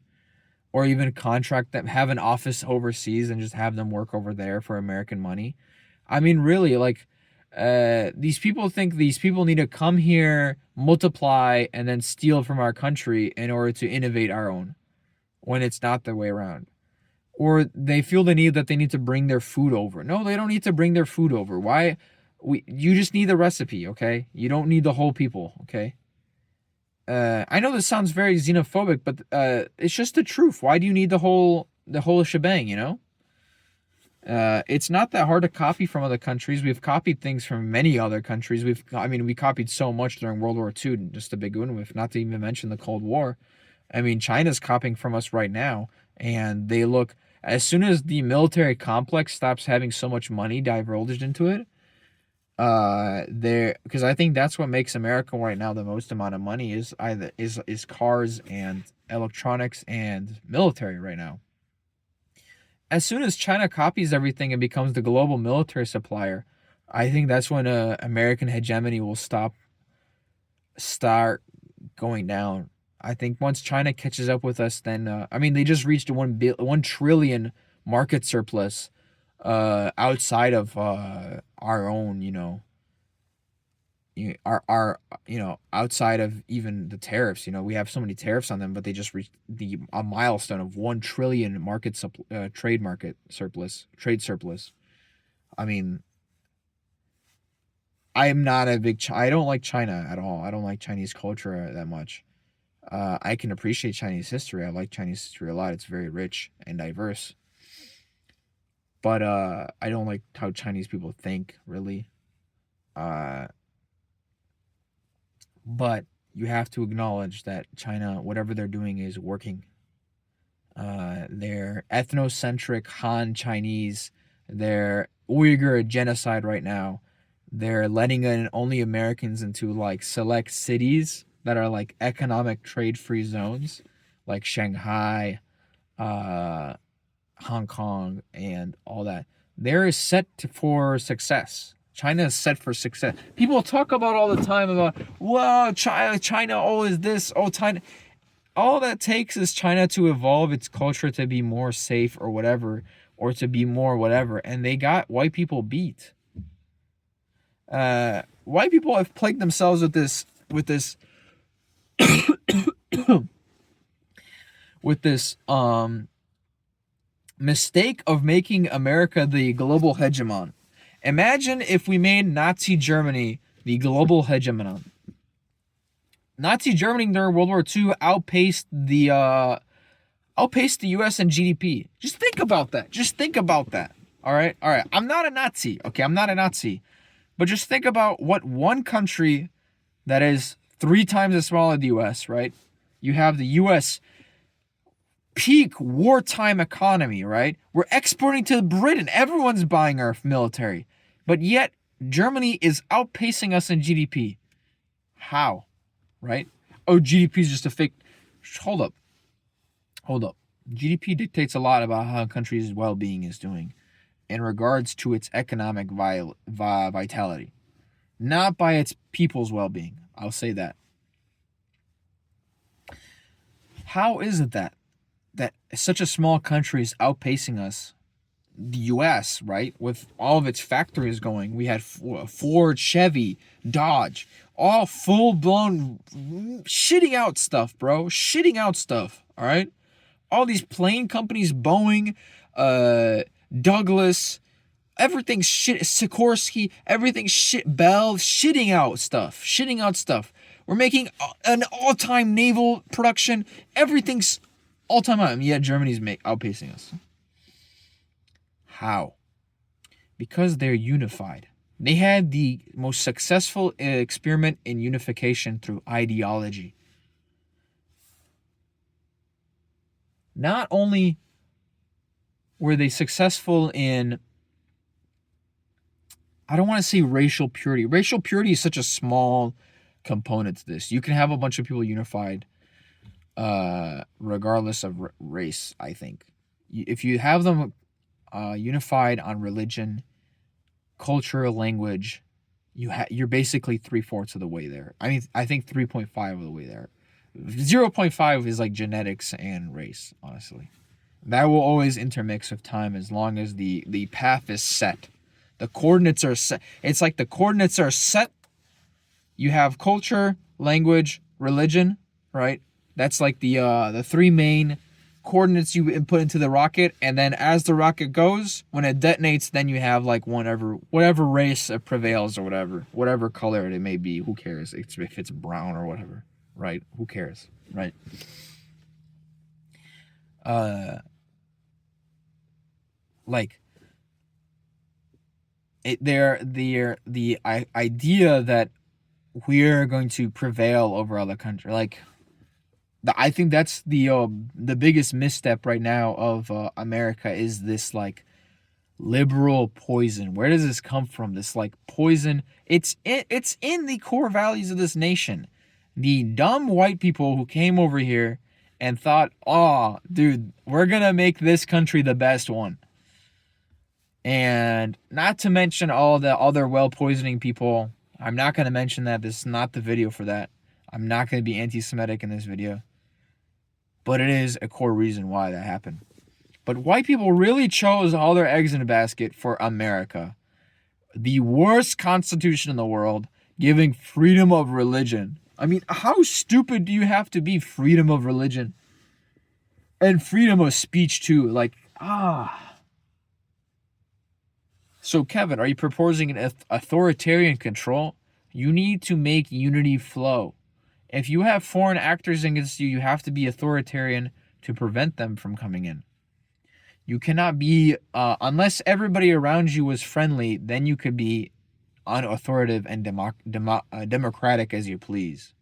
Or even contract them, have an office overseas and just have them work over there for American money? I mean, really, like, these people think these people need to come here, multiply, and then steal from our country in order to innovate our own, when it's not the way around. Or they feel the need that they need to bring their food over. No, they don't need to bring their food over. Why? You just need the recipe, okay? You don't need the whole people, okay? I know this sounds very xenophobic, but it's just the truth. Why do you need the whole shebang? You know, it's not that hard to copy from other countries. We've copied things from many other countries. I mean, we copied so much during World War II, just to begin with. Not to even mention the Cold War. I mean, China's copying from us right now, and they look. As soon as the military complex stops having so much money divulged into it, there because I think that's what makes America right now the most amount of money is either is cars and electronics and military right now. As soon as China copies everything and becomes the global military supplier, I think that's when American hegemony will start going down. I think once China catches up with us, then I mean they just reached 1 trillion market surplus outside of our own, our outside of even the tariffs. We have so many tariffs on them, but they just reached a milestone of 1 trillion trade surplus. I mean, I am not a big I don't like China at all. I don't like Chinese culture that much. I can appreciate Chinese history. I like Chinese history a lot. It's very rich and diverse. But I don't like how Chinese people think, really. Uh But you have to acknowledge that China, whatever they're doing, is working. They're ethnocentric Han Chinese. They're Uyghur genocide right now. They're letting in only Americans into like select cities that are like economic trade free zones, like Shanghai, uh, Hong Kong, and all that. There is for success. China is set for success. People talk about all the time about, well, China, oh, is this, oh, China. All that takes is China to evolve its culture to be more safe or whatever, or to be more whatever, and they got white people beat. White people have plagued themselves with this mistake of making America the global hegemon. Imagine if we made Nazi Germany the global hegemon. Nazi Germany during World War II outpaced the U.S. in GDP. Just think about that. Just think about that. All right, all right. I'm not a Nazi. Okay, I'm not a Nazi, but just think about what one country that is 3 times as small as the U.S. Right? You have the U.S. peak wartime economy. Right? We're exporting to Britain. Everyone's buying our military, but yet Germany is outpacing us in GDP. How? Right? Oh, GDP is just a fake. Hold up. Hold up. GDP dictates a lot about how a country's well-being is doing in regards to its economic vitality, not by its people's well-being. I'll say that. How is it that such a small country is outpacing us? The U.S., right, with all of its factories going. We had Ford, Chevy, Dodge, all full-blown shitting out stuff, bro. Shitting out stuff, all right? All these plane companies, Boeing, Douglas, everything shit, Sikorsky, everything shit, Bell, shitting out stuff. Shitting out stuff. We're making an all-time naval production. Everything's all-time high. Yet Germany's outpacing us. How? Because they're unified. They had the most successful experiment in unification through ideology. Not only were they successful in, I don't want to say racial purity. Racial purity is such a small component to this. You can have a bunch of people unified regardless of race, I think. If you have them unified on religion, culture, language, you're basically 3/4 of the way there. I mean, I think 3.5 of the way there. 0.5 is like genetics and race, honestly. That will always intermix with time as long as the path is set. The coordinates are set. It's like the coordinates are set. You have culture, language, religion, right? That's like the 3 main coordinates you input into the rocket, and then as the rocket goes, when it detonates, then you have like whatever race prevails or whatever color it may be. Who cares if it's brown or whatever, right? Who cares, right? Like the idea that we're going to prevail over other countries, like. I think that's the biggest misstep right now of America is this like liberal poison. Where does this come from? This like poison. It's in the core values of this nation. The dumb white people who came over here and thought, "Oh, dude, we're gonna make this country the best one." And not to mention all the other well poisoning people. I'm not gonna mention that. This is not the video for that. I'm not gonna be anti-Semitic in this video. But it is a core reason why that happened. But white people really chose all their eggs in a basket for America. The worst constitution in the world, giving freedom of religion. I mean, how stupid do you have to be? Freedom of religion. And freedom of speech, too. Like, So, Kevin, are you proposing an authoritarian control? You need to make unity flow. If you have foreign actors against you, you have to be authoritarian to prevent them from coming in. You cannot be, unless everybody around you was friendly, then you could be unauthoritative and democratic as you please.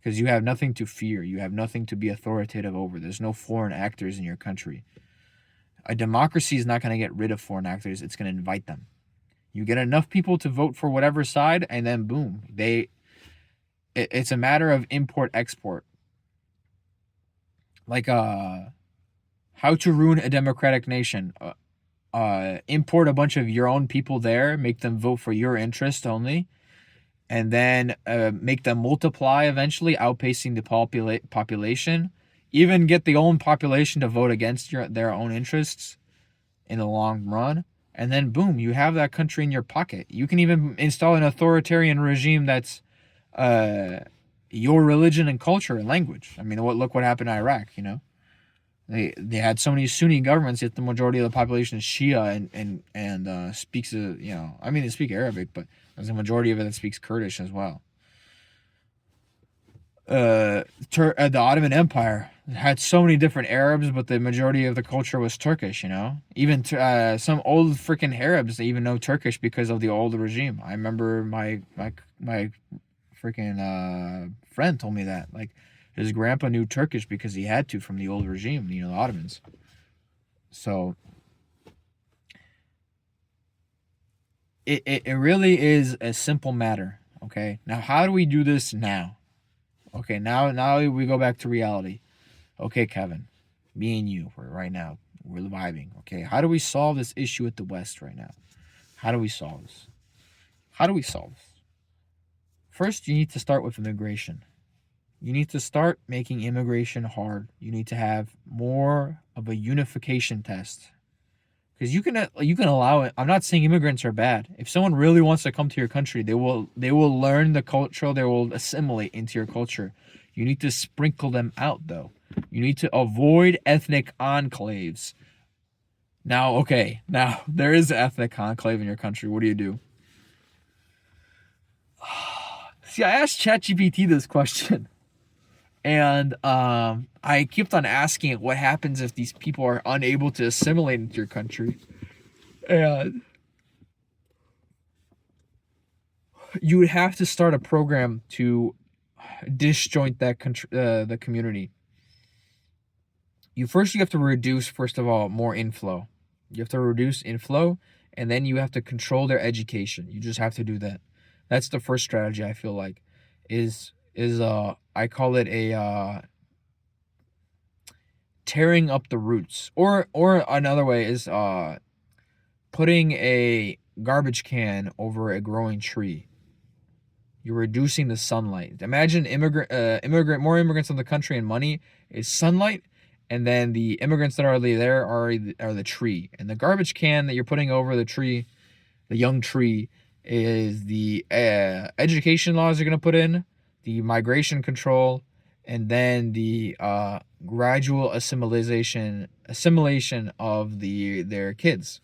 because you have nothing to fear. You have nothing to be authoritative over. There's no foreign actors in your country. A democracy is not going to get rid of foreign actors. It's going to invite them. You get enough people to vote for whatever side, and then boom, it's a matter of import export. Like how to ruin a democratic nation. Import a bunch of your own people there, make them vote for your interest only, and then make them multiply eventually, outpacing the population. Even get the own population to vote against their own interests in the long run. And then boom, you have that country in your pocket. You can even install an authoritarian regime that's your religion and culture and language. I mean, look what happened in Iraq, you know? They had so many Sunni governments, yet the majority of the population is Shia and speaks, I mean, they speak Arabic, but there's a majority of it that speaks Kurdish as well. The Ottoman Empire had so many different Arabs, but the majority of the culture was Turkish, you know? Even some old freaking Arabs, they even know Turkish because of the old regime. I remember my freaking friend told me that. Like, his grandpa knew Turkish because he had to from the old regime, the Ottomans. So it really is a simple matter, okay? Now, how do we do this now? Okay, now we go back to reality. Okay, Kevin, me and you, right now, we're vibing. Okay, how do we solve this issue with the West right now? How do we solve this? How do we solve this? First, you need to start with immigration. You need to start making immigration hard. You need to have more of a unification test. Because you can allow it. I'm not saying immigrants are bad. If someone really wants to come to your country, they will learn the culture. They will assimilate into your culture. You need to sprinkle them out, though. You need to avoid ethnic enclaves. Now, okay, there is an ethnic enclave in your country. What do you do? See, I asked ChatGPT this question, and I kept on asking it, what happens if these people are unable to assimilate into your country? And you would have to start a program to disjoint that the community. You have to reduce, first of all, more inflow. You have to reduce inflow, and then you have to control their education. You just have to do that. That's the first strategy, I feel like, is I call it a tearing up the roots. Or another way is putting a garbage can over a growing tree. You're reducing the sunlight. Imagine more immigrants in the country and money is sunlight, and then the immigrants that are there are the tree. And the garbage can that you're putting over the tree, the young tree, is the education laws you're going to put in, the migration control, and then the gradual assimilation of their kids.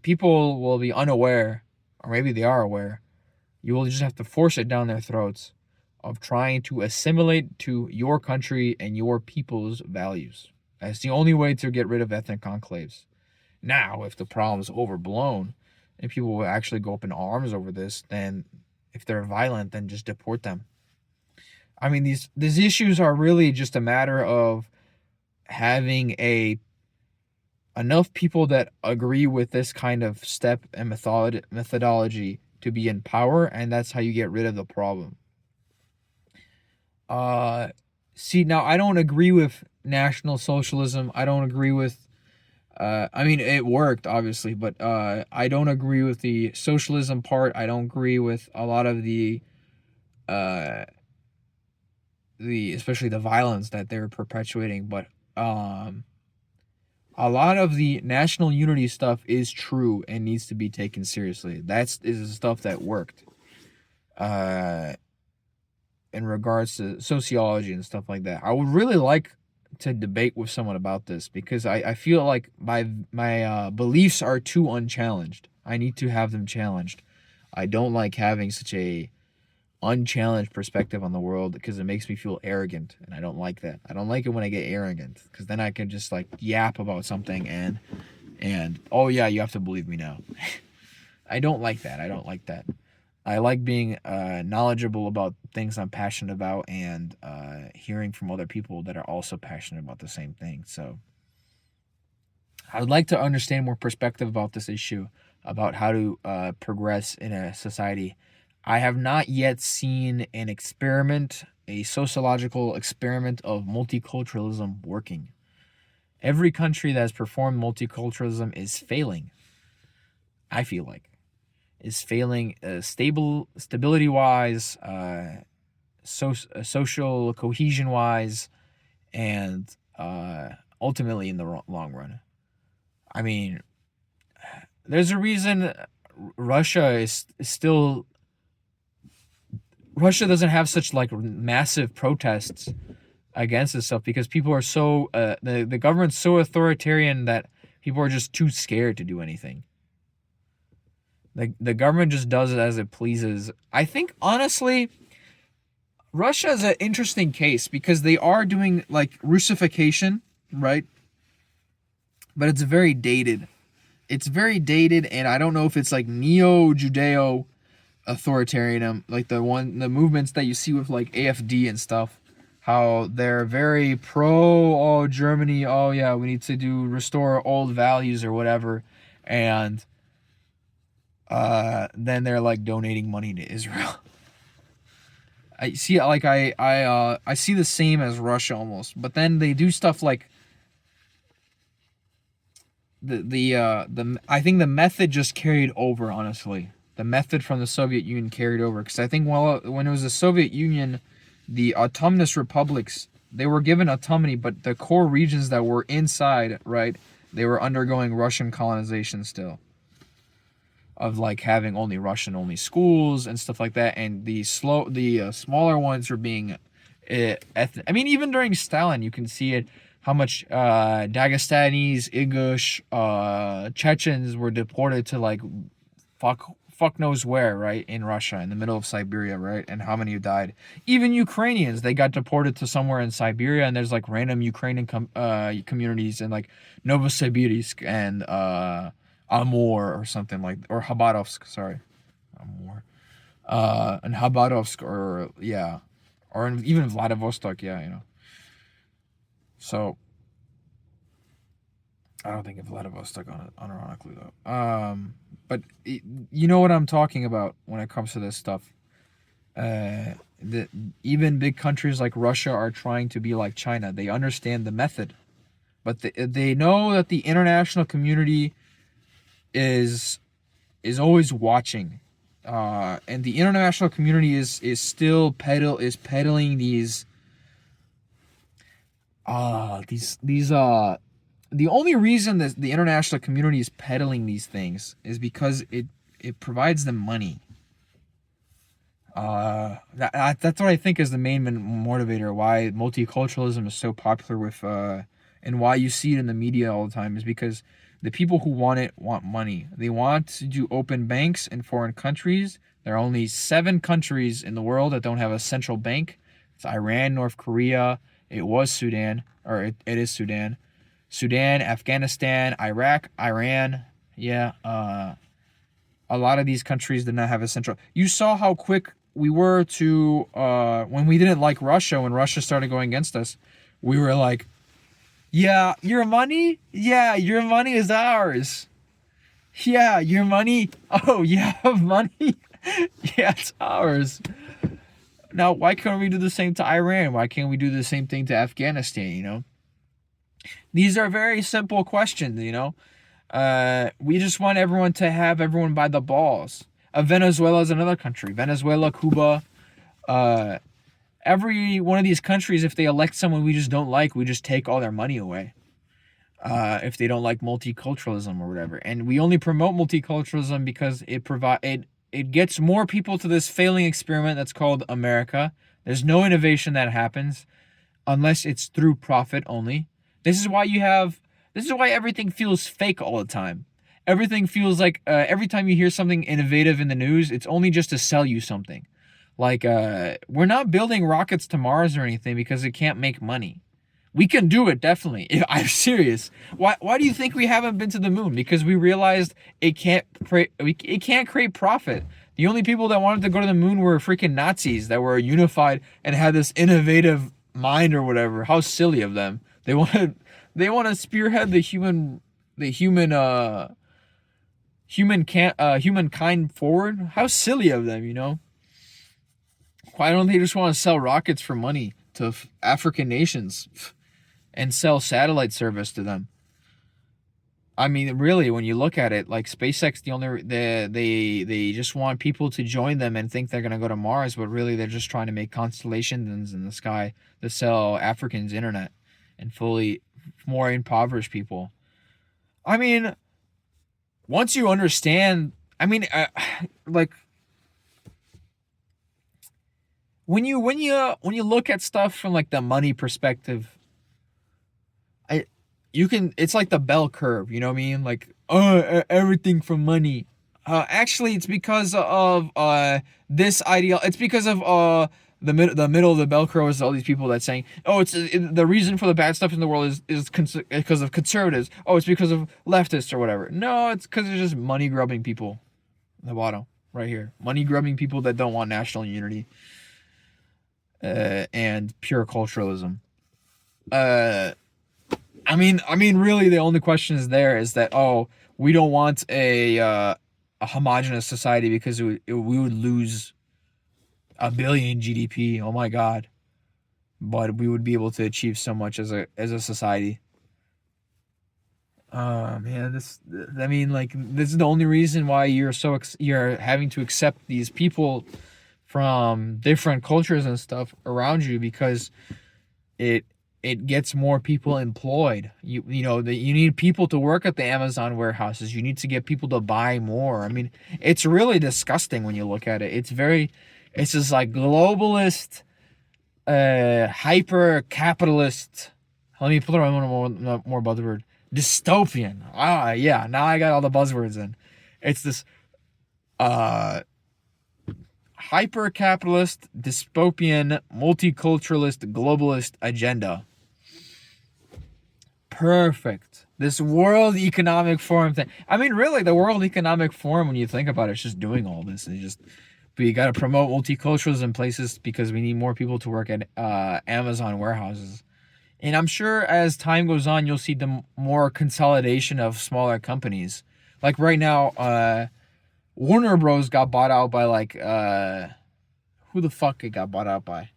People will be unaware, or maybe they are aware. You will just have to force it down their throats of trying to assimilate to your country and your people's values. That's the only way to get rid of ethnic enclaves. Now, if the problem's overblown and people will actually go up in arms over this, then if they're violent, then just deport them. I mean, these issues are really just a matter of having enough people that agree with this kind of step and methodology to be in power, and that's how you get rid of the problem. See, now I don't agree with National Socialism. I don't agree with I mean, it worked, obviously, but I don't agree with the socialism part. I don't agree with a lot of the especially the violence that they're perpetuating. But a lot of the national unity stuff is true and needs to be taken seriously. Is the stuff that worked. In regards to sociology and stuff like that, I would really like to debate with someone about this because I feel like my beliefs are too unchallenged. I need to have them challenged. I don't like having such a unchallenged perspective on the world because it makes me feel arrogant, and I don't like that. I don't like it when I get arrogant because then I can just like yap about something and oh yeah, you have to believe me now. I don't like that. I like being knowledgeable about things I'm passionate about, and hearing from other people that are also passionate about the same thing. So I would like to understand more perspective about this issue, about how to progress in a society. I have not yet seen an experiment, a sociological experiment of multiculturalism working. Every country that has performed multiculturalism is failing. I feel like is failing, stability wise, social cohesion wise, and ultimately in the long run. I mean, there's a reason Russia is still Russia doesn't have such like massive protests against this stuff, because people are so the government's so authoritarian that people are just too scared to do anything. The government just does it as it pleases. I think honestly, Russia is an interesting case because they are doing like Russification, right? But it's very dated. It's very dated, and I don't know if it's like neo Judeo authoritarian, like the movements that you see with like AFD and stuff. How they're very pro, oh Germany, oh yeah, we need to restore old values or whatever, and then they're like donating money to Israel. I see, like I see the same as Russia almost, but then they do stuff like the I think the method just carried over. Honestly, the method from the Soviet Union carried over, because I think when it was the Soviet Union, the autonomous republics, they were given autonomy, but the core regions that were inside, right, they were undergoing Russian colonization still, of like having only Russian only schools and stuff like that, and the smaller ones were being I mean, even during Stalin, you can see it, how much Dagestanis, Ingush, Chechens were deported to like fuck knows where, right, in Russia, in the middle of Siberia, right, and how many died. Even Ukrainians, they got deported to somewhere in Siberia, and there's like random Ukrainian communities in like Novosibirsk and Amur or something like, or Khabarovsk, sorry, Amur, and Khabarovsk, or yeah, or even Vladivostok, yeah, you know. So I don't think of Vladivostok unironically though. But you know what I'm talking about when it comes to this stuff. Even big countries like Russia are trying to be like China. They understand the method, but they know that the international community is always watching, and the international community is still peddling these the only reason that the international community is peddling these things is because it provides them money. That's what I think is the main motivator why multiculturalism is so popular with and why you see it in the media all the time, is because the people who want it want money. They want to do open banks in foreign countries. There are only 7 countries in the world that don't have a central bank. It's Iran, North Korea, it was Sudan, or it is Sudan. Sudan, Afghanistan, Iraq, Iran. Yeah, a lot of these countries did not have a central. You saw how quick we were to, when we didn't like Russia, when Russia started going against us, we were like, yeah, your money? Yeah, your money is ours. Yeah, your money? Oh, you have money? Yeah, it's ours. Now, why can't we do the same to Iran? Why can't we do the same thing to Afghanistan, you know? These are very simple questions, you know? We just want everyone to have everyone by the balls. Venezuela is another country. Venezuela, Cuba, every one of these countries, if they elect someone we just don't like, we just take all their money away. If they don't like multiculturalism or whatever. And we only promote multiculturalism because it gets more people to this failing experiment that's called America. There's no innovation that happens unless it's through profit only. This is why everything feels fake all the time. Everything feels like every time you hear something innovative in the news, it's only just to sell you something. Like, we're not building rockets to Mars or anything because it can't make money. We can do it, definitely. I'm serious. Why do you think we haven't been to the moon? Because we realized it can't create profit. The only people that wanted to go to the moon were freaking Nazis that were unified and had this innovative mind or whatever. How silly of them. They want to spearhead humankind forward. How silly of them, you know? Why don't they just want to sell rockets for money to African nations and sell satellite service to them? I mean, really, when you look at it, like SpaceX, they just want people to join them and think they're gonna go to Mars, but really they're just trying to make constellations in the sky to sell Africans internet and fully more impoverished people. I mean, once you understand, I mean, like when you look at stuff from like the money perspective, I you can it's like the bell curve, you know what I mean? Like, everything from money. Actually, it's because of this ideal. It's because of the middle of the bell curve is all these people that saying, oh, the reason for the bad stuff in the world is because of conservatives. Oh, it's because of leftists or whatever. No, it's because it's just money grubbing people. The bottom right here, money grubbing people that don't want national unity and pure culturalism. I mean, really, the only question is there is that, oh, we don't want a homogenous society because we would lose a billion GDP. Oh my God! But we would be able to achieve so much as a society. Man, I mean, like, this is the only reason why you're having to accept these people from different cultures and stuff around you, because it it gets more people employed. You need people to work at the Amazon warehouses. You need to get people to buy more. I mean, it's really disgusting when you look at it. It's just like globalist, hyper capitalist. Let me put one more buzzword. Dystopian. Ah, yeah. Now I got all the buzzwords in. It's this uh hyper capitalist, dystopian, multiculturalist, globalist agenda. Perfect. This World Economic Forum thing. I mean, really, the World Economic Forum, when you think about it, it's just doing all this. We got to promote multiculturalism in places because we need more people to work at Amazon warehouses. And I'm sure as time goes on, you'll see the more consolidation of smaller companies. Like right now, Warner Bros. Got bought out by who the fuck it got bought out by?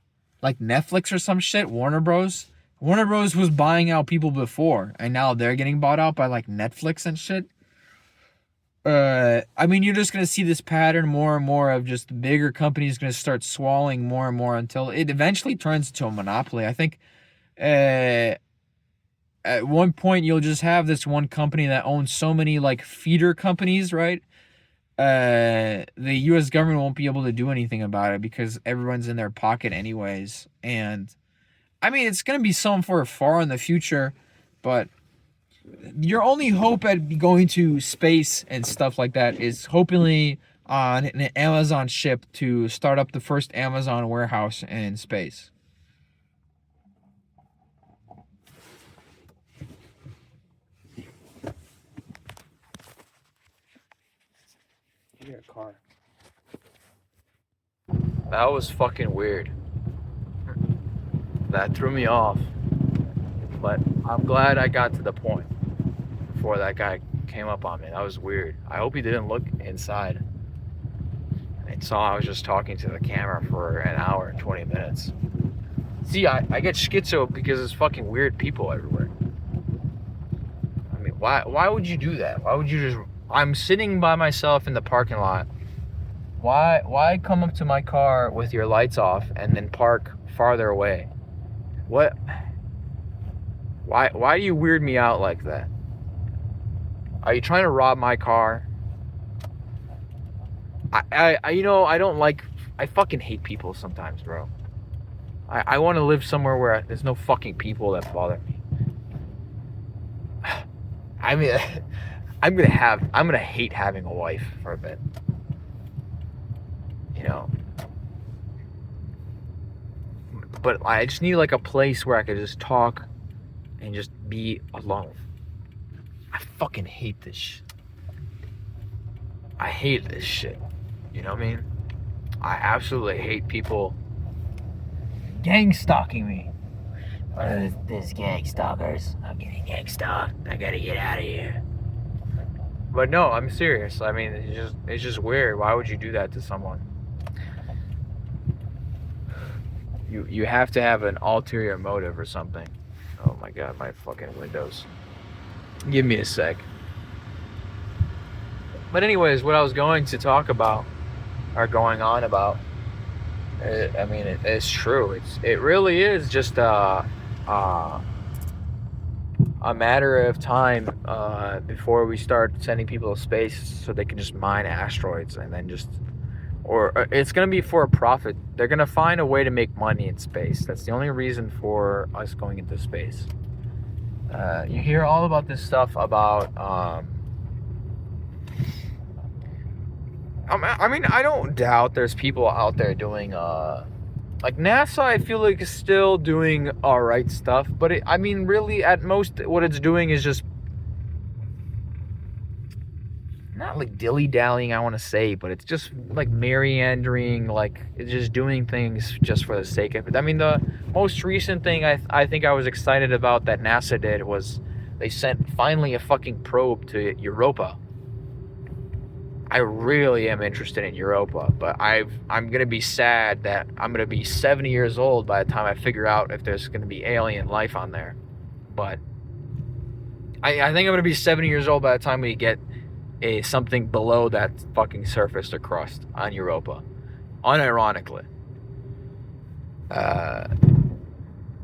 Like Netflix or some shit? Warner Bros. Warner Bros. Was buying out people before, and now they're getting bought out by like Netflix and shit. I mean, you're just gonna see this pattern more and more of just bigger companies gonna start swallowing more and more until it eventually turns into a monopoly. I think, at one point you'll just have this one company that owns so many like feeder companies, right? The U.S. government won't be able to do anything about it because everyone's in their pocket anyways. And I mean, it's gonna be some for far in the future, but your only hope at going to space and stuff like that is hopefully on an Amazon ship to start up the first Amazon warehouse in space. Your car.
That was fucking weird. That threw me off. But I'm glad I got to the point before that guy came up on me. That was weird. I hope he didn't look inside and saw I was just talking to the camera for an hour and 20 minutes. See, I get schizo because there's fucking weird people everywhere. I mean, why would you do that? Why would you just... I'm sitting by myself in the parking lot. Why come up to my car with your lights off and then park farther away? What? Why do you weird me out like that? Are you trying to rob my car? I don't like... I fucking hate people sometimes, bro. I want to live somewhere where there's no fucking people that bother me. I mean, I'm gonna hate having a wife for a bit. You know. But I just need like a place where I could just talk and just be alone. I fucking hate this shit. I hate this shit. You know what I mean? I absolutely hate people gang stalking me. This gang stalkers. I'm getting gang stalked. I gotta get out of here. But no, I'm serious. I mean, it's just weird. Why would you do that to someone? You have to have an ulterior motive or something. Oh my god, my fucking windows. Give me a sec. But anyways, what I was going to talk about, or going on about, I mean, it's true. It really is just a matter of time before we start sending people to space so they can just mine asteroids and then just, or it's going to be for a profit. They're going to find a way to make money in space. That's the only reason for us going into space. You hear all about this stuff about I mean, I don't doubt there's people out there doing like NASA. I feel like is still doing all right stuff, but I mean, really, at most, what it's doing is just not like dilly-dallying, I want to say, but it's just like meandering, like it's just doing things just for the sake of it. I mean, the most recent thing I think I was excited about that NASA did was they sent finally a fucking probe to Europa. I really am interested in Europa, but I'm gonna be sad that I'm gonna be 70 years old by the time I figure out if there's gonna be alien life on there. But I think I'm gonna be 70 years old by the time we get something below that fucking surface or crust on Europa. Unironically.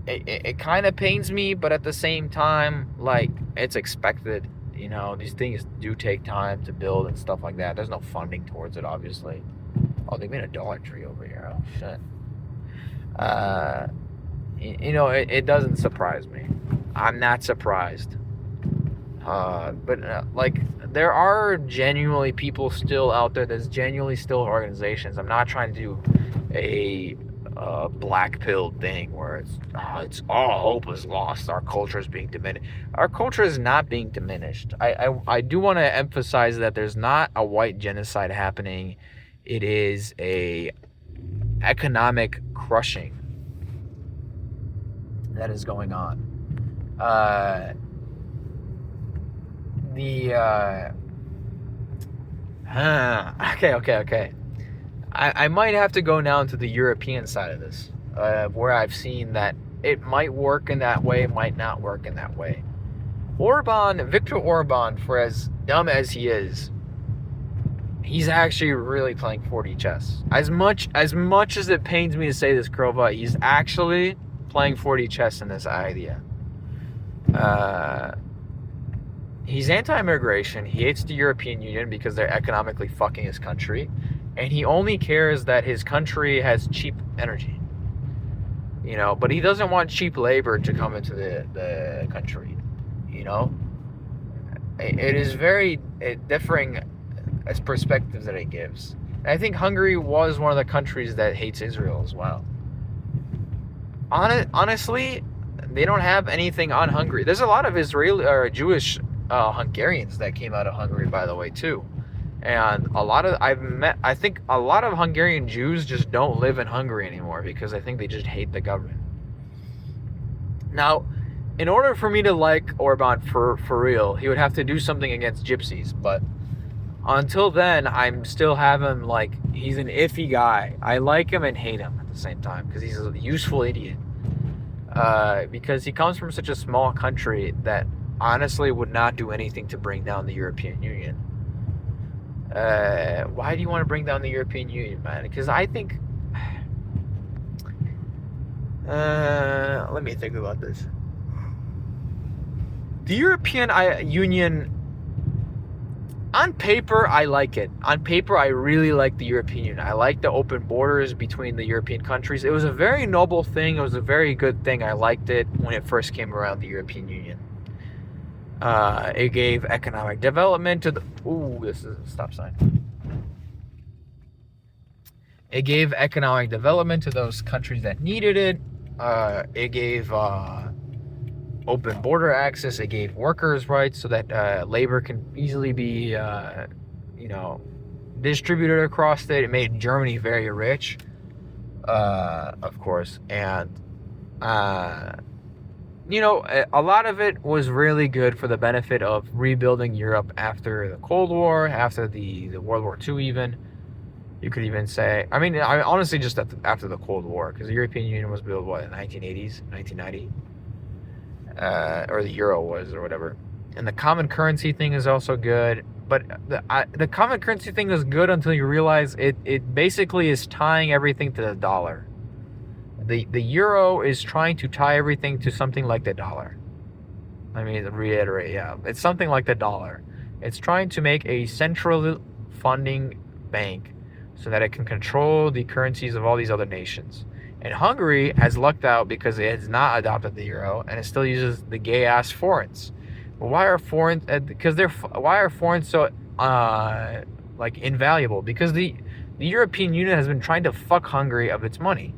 It kind of pains me, but at the same time, like, it's expected. You know, these things do take time to build and stuff like that. There's no funding towards it, obviously. Oh, they made a Dollar Tree over here. Oh, shit. You know, it doesn't surprise me. I'm not surprised. But like, there are genuinely people still out there. There's genuinely still organizations. I'm not trying to do a black pill thing where it's all hope is lost. Our culture is being diminished. Our culture is not being diminished. I do want to emphasize that there's not a white genocide happening. It is a economic crushing that is going on. Okay. I might have to go now to the European side of this, where I've seen that it might work in that way, might not work in that way. Viktor Orban, for as dumb as he is, he's actually really playing 4D chess. As much as it pains me to say this, Krova, he's actually playing 4D chess in this idea. He's anti-immigration. He hates the European Union because they're economically fucking his country. And he only cares that his country has cheap energy. You know, but he doesn't want cheap labor to come into the country. You know? It is very differing as perspectives that it gives. And I think Hungary was one of the countries that hates Israel as well. Honestly, they don't have anything on Hungary. There's a lot of Israeli or Jewish Hungarians that came out of Hungary, by the way, too. And I think a lot of Hungarian Jews just don't live in Hungary anymore because I think they just hate the government. Now, in order for me to like Orban for real, he would have to do something against gypsies. But until then, I'm still have him like, he's an iffy guy. I like him and hate him at the same time because he's a useful idiot. Because he comes from such a small country that honestly would not do anything to bring down the European Union. Why do you want to bring down the European Union, man? Because I think... let me think about this. The European Union... On paper, I like it. On paper, I really like the European Union. I like the open borders between the European countries. It was a very noble thing. It was a very good thing. I liked it when it first came around, the European Union. It gave economic development to the... Ooh, this is a stop sign. It gave economic development to those countries that needed it. It gave open border access. It gave workers' rights so that labor can easily be, distributed across it. It made Germany very rich, of course, and uh, you know, a lot of it was really good for the benefit of rebuilding Europe after the Cold War, after the World War II, even. You could even say, I honestly just after the Cold War, because the European Union was built, what, in the 1980s, 1990? Or the Euro was, or whatever. And the common currency thing is also good. But the common currency thing is good until you realize it basically is tying everything to the dollar. The euro is trying to tie everything to something like the dollar. Let me reiterate, yeah. It's something like the dollar. It's trying to make a central funding bank so that it can control the currencies of all these other nations. And Hungary has lucked out because it has not adopted the euro and it still uses the gay-ass forints. But why are forints? Why are forints so like invaluable? Because the European Union has been trying to fuck Hungary of its money.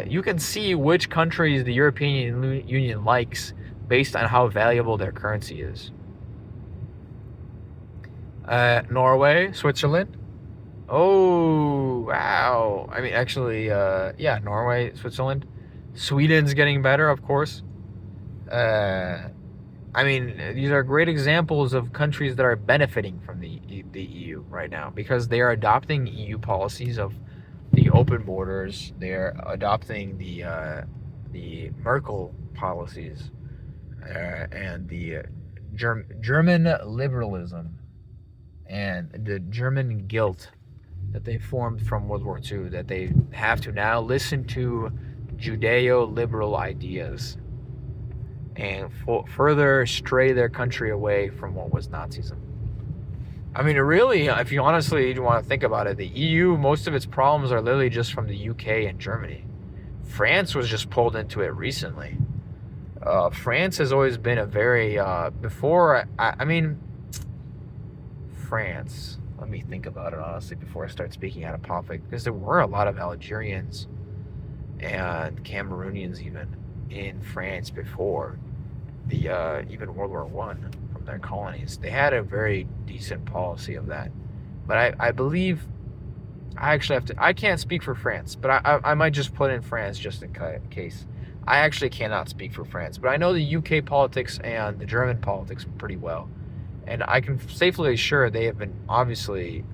You can see which countries the European Union likes based on how valuable their currency is. Norway, Switzerland. Oh, wow. I mean, actually, yeah, Norway, Switzerland. Sweden's getting better, of course. I mean, these are great examples of countries that are benefiting from the EU right now because they are adopting EU policies of the open borders. They're adopting the Merkel policies and the German liberalism and the German guilt that they formed from World War II, that they have to now listen to Judeo-liberal ideas and further stray their country away from what was Nazism. I mean, really, if you honestly want to think about it, the EU, most of its problems are literally just from the UK and Germany. France was just pulled into it recently. France has always been a very, France. Let me think about it, honestly, before I start speaking out of pocket, because there were a lot of Algerians and Cameroonians even in France before the even World War One from their colonies. They had a very decent policy of that, but I believe I actually have to. I can't speak for France, but I might just put in France just in case. I actually cannot speak for France, but I know the UK politics and the German politics pretty well, and I can safely assure they have been obviously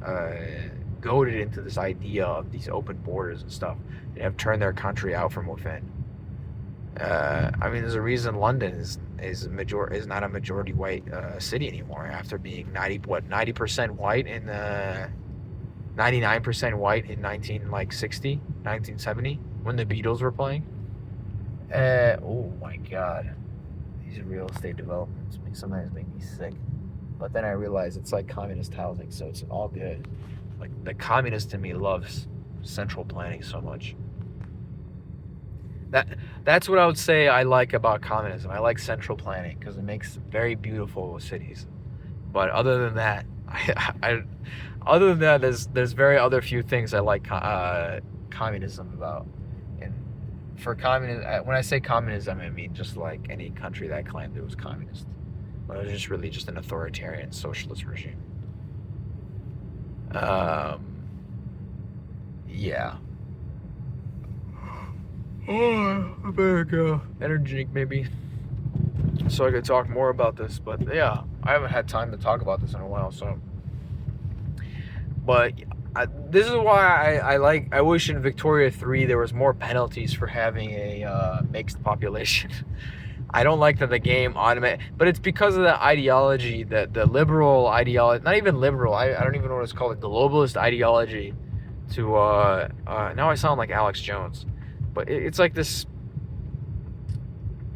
goaded into this idea of these open borders and stuff, and have turned their country out from within. I mean, there's a reason London is not a majority white city anymore after being 90% white in 99% white in 1970 when the Beatles were playing. Oh my God, these real estate developments sometimes make me sick. But then I realize it's like communist housing, so it's all good. Like the communist in me loves central planning so much. That's what I would say I like about communism. I like central planning because it makes very beautiful cities. But other than that, there's very other few things I like communism about. And for communism, when I say communism, I mean just like any country that claimed it was communist, but it was just really just an authoritarian socialist regime. Yeah. Oh, I better go. Energy drink, maybe. So I could talk more about this. But yeah, I haven't had time to talk about this in a while. So, but this is why I wish in Victoria 3 there was more penalties for having a mixed population. I don't like that the game but it's because of the ideology, that the liberal ideology, not even liberal, I don't even know what it's called, the globalist ideology to, now I sound like Alex Jones. But it's like this,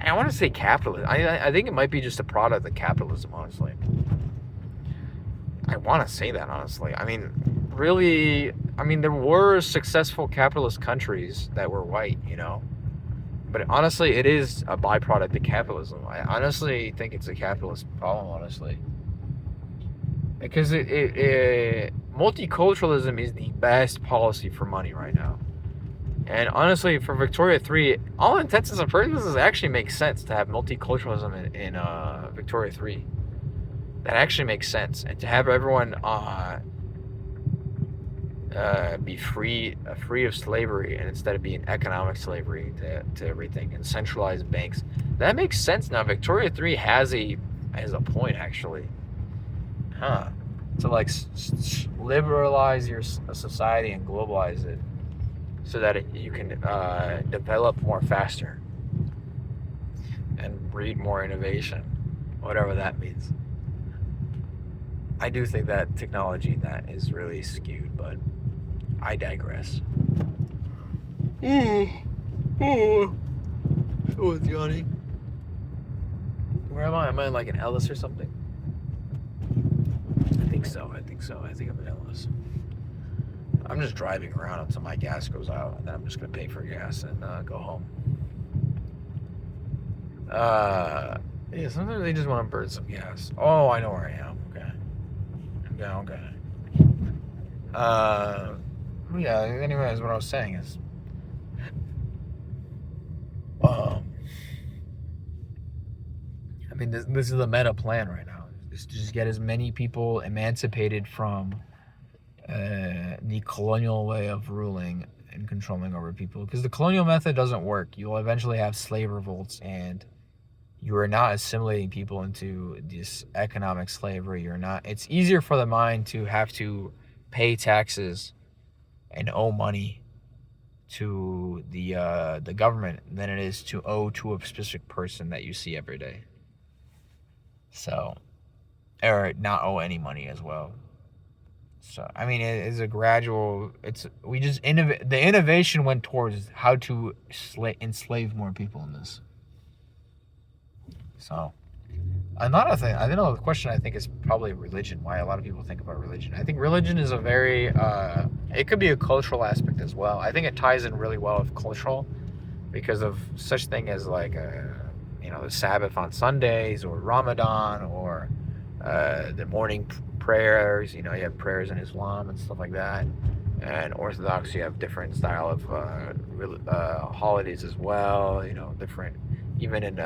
I want to say capitalism. I think it might be just a product of capitalism, honestly. I want to say that, honestly. I mean, really, there were successful capitalist countries that were white, you know. But honestly, it is a byproduct of capitalism. I honestly think it's a capitalist problem, honestly. Because multiculturalism is the best policy for money right now. And honestly, for Victoria 3, all intents and purposes, it actually makes sense to have multiculturalism in Victoria 3. That actually makes sense. And to have everyone be free of slavery, and instead of being economic slavery to everything and centralized banks, that makes sense now. Victoria 3 has a point actually, huh? To like liberalize your society and globalize it so that you can develop more faster and breed more innovation, whatever that means. I do think that technology that is really skewed, but I digress. Oh, someone's yawning. Where am I? Am I like in Ellis or something? I think so. I think so. I think I'm in Ellis. I'm just driving around until my gas goes out, and then I'm just gonna pay for gas and go home. Yeah. Sometimes they just want to burn some gas. Oh, I know where I am. Okay. Okay. Okay. Yeah. Anyways, what I was saying is, um, I mean, this is the meta plan right now. Is to just get as many people emancipated from the colonial way of ruling and controlling over people. Because the colonial method doesn't work. You will eventually have slave revolts, and you are not assimilating people into this economic slavery. You're not. It's easier for the mind to have to pay taxes and owe money to the government than it is to owe to a specific person that you see every day. So, or not owe any money as well. So I mean, it is a gradual. It's we just innovate. The innovation went towards how to enslave more people in this. So another thing, I know the question I think is probably religion. Why a lot of people think about religion. I think religion is a very. It could be a cultural aspect as well. I think it ties in really well with cultural because of such thing as like the Sabbath on Sundays or Ramadan or the morning prayers. You have prayers in Islam and stuff like that. And Orthodox, you have different style of holidays as well. Different. Even in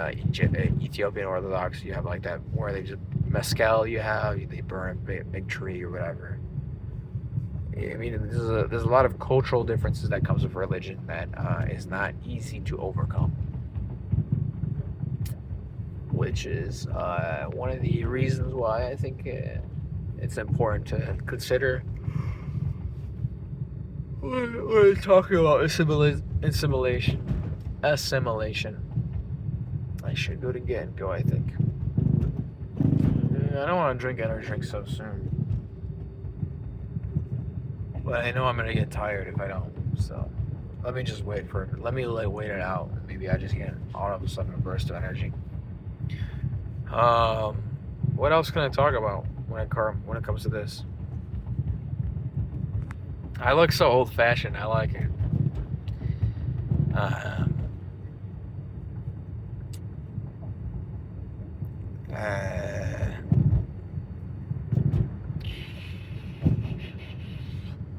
Ethiopian Orthodox, you have like that where they just mezcal. They burn a big tree or whatever. I mean, there's a lot of cultural differences that comes with religion that is not easy to overcome, which is one of the reasons why I think it's important to consider when we're talking about assimilation. I should go to get go. I think. I don't want to drink energy drink so soon, but I know I'm gonna get tired if I don't. So let me just wait for it. Let me wait it out. Maybe I just get all of a sudden a burst of energy. Um, what else can I talk about when it comes to this? I look so old fashioned. I like it. Um, uh,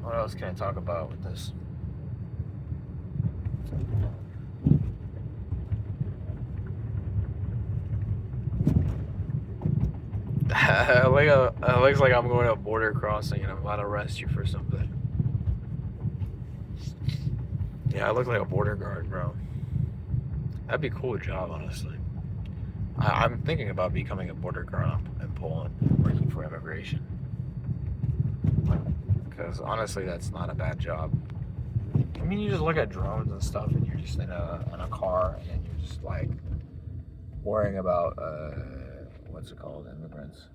what else can I talk about with this? It looks like I'm going to a border crossing and I'm about to arrest you for something. Yeah, I look like a border guard, bro. That'd be a cool job, honestly. I'm thinking about becoming a border guard in Poland, working for immigration. Because honestly, that's not a bad job. I mean, you just look at drones and stuff, and you're just in a car, and you're just like worrying about what's it called, immigrants.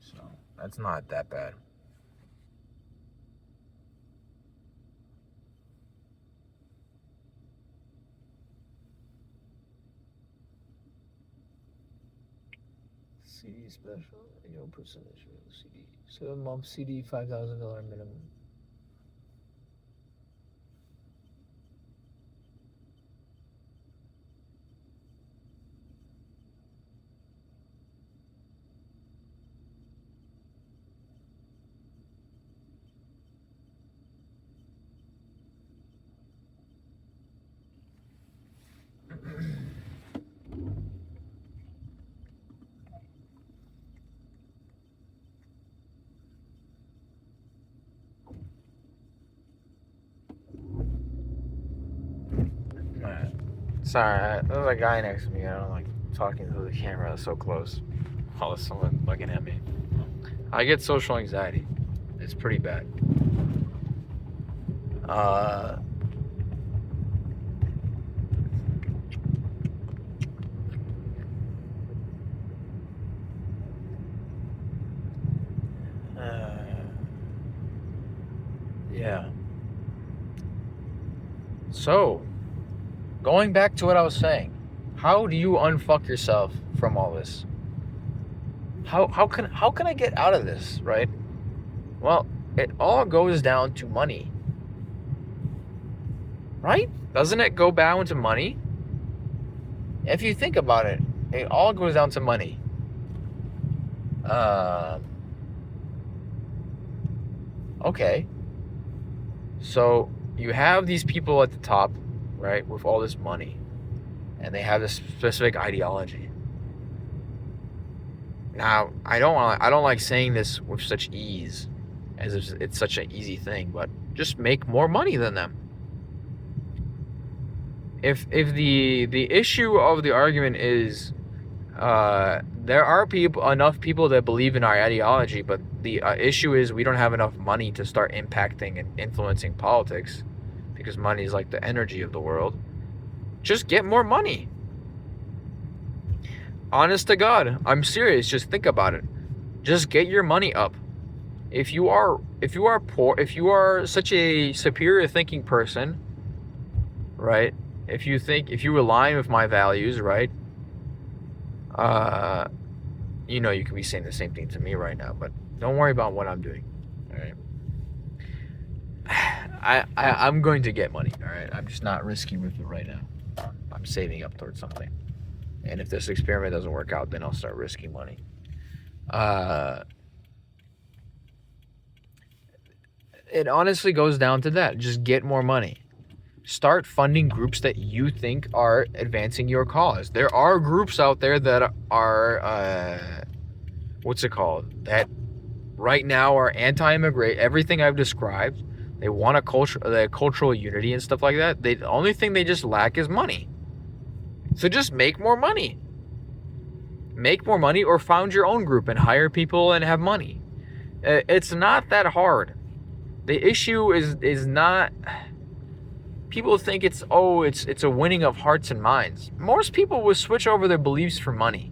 So that's not that bad. CD special, percentage CD. 7 month CD, $5,000 minimum. Sorry, there's a guy next to me. I don't like talking to the camera so close. Oh, there's someone looking at me. I get social anxiety. It's pretty bad. Yeah. So, going back to what I was saying, how do you unfuck yourself from all this? How can I get out of this, right? Well, it all goes down to money. Right? Doesn't it go down to money? If you think about it, it all goes down to money. Okay. So you have these people at the top, right, with all this money, and they have this specific ideology. Now, I don't like saying this with such ease, as if it's such an easy thing, but just make more money than them. If the issue of the argument is there are enough people that believe in our ideology, but the issue is we don't have enough money to start impacting and influencing politics, because money is like the energy of the world. Just get more money. Honest to God, I'm serious. Just think about it. Just get your money up. If you are poor, if you are such a superior thinking person, right? If you align with my values, right? You know, you could be saying the same thing to me right now, but don't worry about what I'm doing. All right. I'm going to get money. All right. I'm just not risking with it right now. I'm saving up towards something. And if this experiment doesn't work out, then I'll start risking money. It honestly goes down to that. Just get more money. Start funding groups that you think are advancing your cause. There are groups out there that are, that right now are anti-immigrant. Everything I've described. They want cultural unity and stuff like that. The only thing they just lack is money. So just make more money. Make more money, or found your own group and hire people and have money. It's not that hard. The issue is not... People think it's a winning of hearts and minds. Most people will switch over their beliefs for money.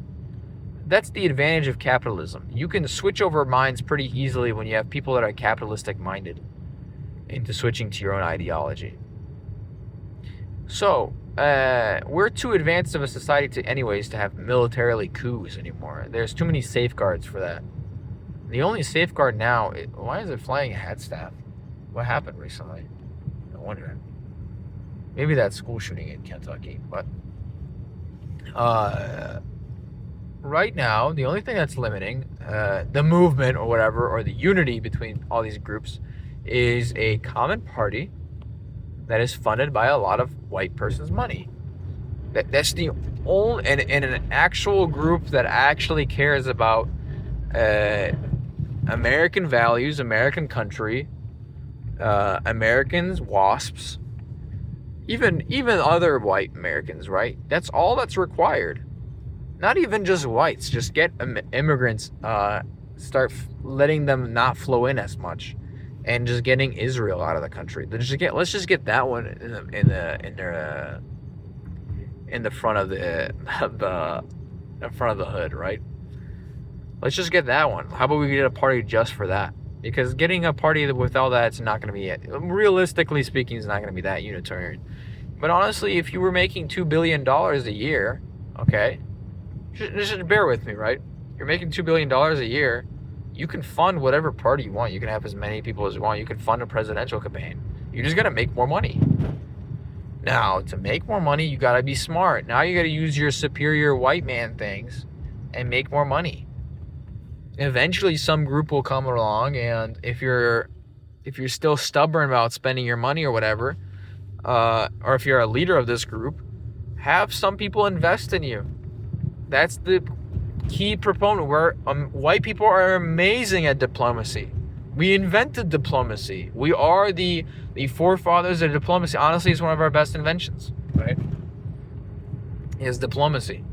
That's the advantage of capitalism. You can switch over minds pretty easily when you have people that are capitalistic minded into switching to your own ideology. So, we're too advanced of a society to have militarily coups anymore. There's too many safeguards for that. The only safeguard now, why is it flying a hat staff? What happened recently? I wonder. Maybe that school shooting in Kentucky, but right now, the only thing that's limiting the movement or whatever, or the unity between all these groups, is a common party that is funded by a lot of white person's money. That's the only, and an actual group that actually cares about American values, American country, Americans, WASPs, even other white Americans, right? That's all that's required. Not even just whites. Just get immigrants, start letting them not flow in as much, and just getting Israel out of the country. Let's just get that one in the front of the hood, right? Let's just get that one. How about we get a party just for that? Because getting a party with all that, it's not going to be it. Realistically speaking, it's not going to be that unitarian. But honestly, if you were making $2 billion a year, okay, just bear with me, right? You're making $2 billion a year. You can fund whatever party you want. You can have as many people as you want. You can fund a presidential campaign. You're just going to make more money. Now, to make more money, you got to be smart. Now you got to use your superior white man things and make more money. Eventually, some group will come along, and if you're still stubborn about spending your money or whatever, or if you're a leader of this group, have some people invest in you. That's the key proponent. Where white people are amazing at diplomacy. We invented diplomacy. We are the forefathers of diplomacy. Honestly, it's one of our best inventions, right? His diplomacy.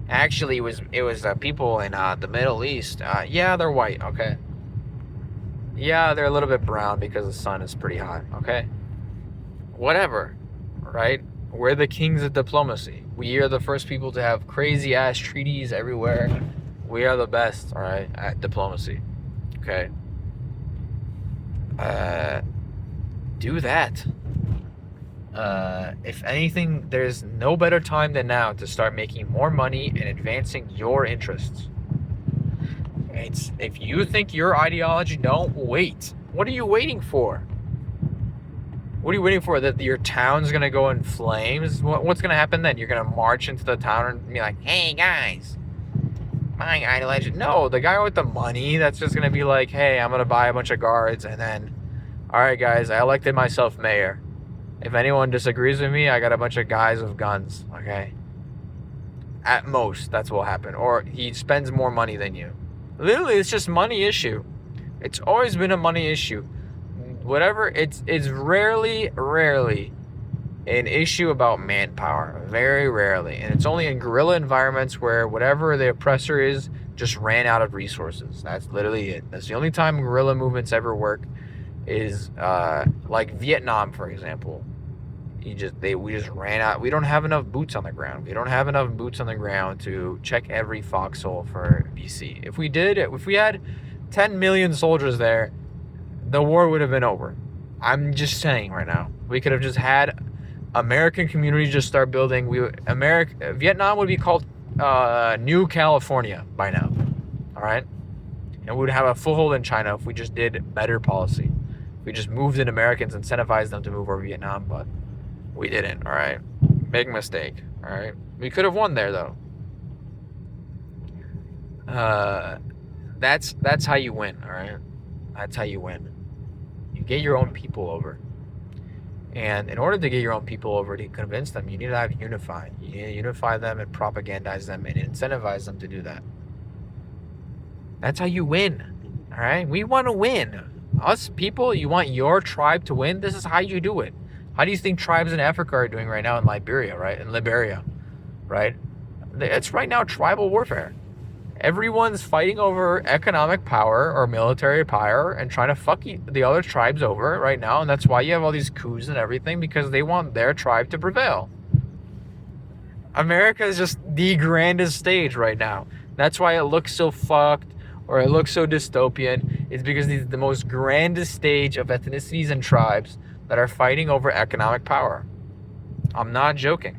Actually, it was people in the Middle East. Yeah, they're white. Okay. Yeah, they're a little bit brown because the sun is pretty hot. Okay. Whatever, right? We're the kings of diplomacy. We are the first people to have crazy ass treaties everywhere. We are the best, all right, at diplomacy. Okay. Do that. If anything, there's no better time than now to start making more money and advancing your interests. If you think your ideology, don't wait. What are you waiting for? What are you waiting for? That your town's gonna go in flames? What's gonna happen then? You're gonna march into the town and be like, "Hey guys, my ideology." No, the guy with the money that's just gonna be like, "Hey, I'm gonna buy a bunch of guards, and then, all right, guys, I elected myself mayor. If anyone disagrees with me, I got a bunch of guys with guns." Okay. At most, that's what will happen. Or he spends more money than you. Literally, it's just money issue. It's always been a money issue. Whatever, it's rarely an issue about manpower. Very rarely. And it's only in guerrilla environments where whatever the oppressor is just ran out of resources. That's literally it. That's the only time guerrilla movements ever work is like Vietnam, for example. We just ran out. We don't have enough boots on the ground. We don't have enough boots on the ground to check every foxhole for BC. If we had 10 million soldiers there, the war would have been over. I'm just saying right now. We could have just had American communities just start building. Vietnam would be called New California by now. All right? And we would have a foothold in China if we just did better policy. If we just moved in Americans, incentivized them to move over Vietnam, but we didn't, all right? Big mistake, all right? We could have won there, though. That's how you win, all right? That's how you win. You get your own people over. And in order to get your own people over to convince them, you need to have unified. You need to unify them and propagandize them and incentivize them to do that. That's how you win, all right? We want to win. Us people, you want your tribe to win? This is how you do it. How do you think tribes in Africa are doing right now in Liberia, right? In Liberia, right? It's right now tribal warfare. Everyone's fighting over economic power or military power and trying to fuck the other tribes over right now. And that's why you have all these coups and everything, because they want their tribe to prevail. America is just the grandest stage right now. That's why it looks so fucked or it looks so dystopian. It's because it's the most grandest stage of ethnicities and tribes that are fighting over economic power. I'm not joking.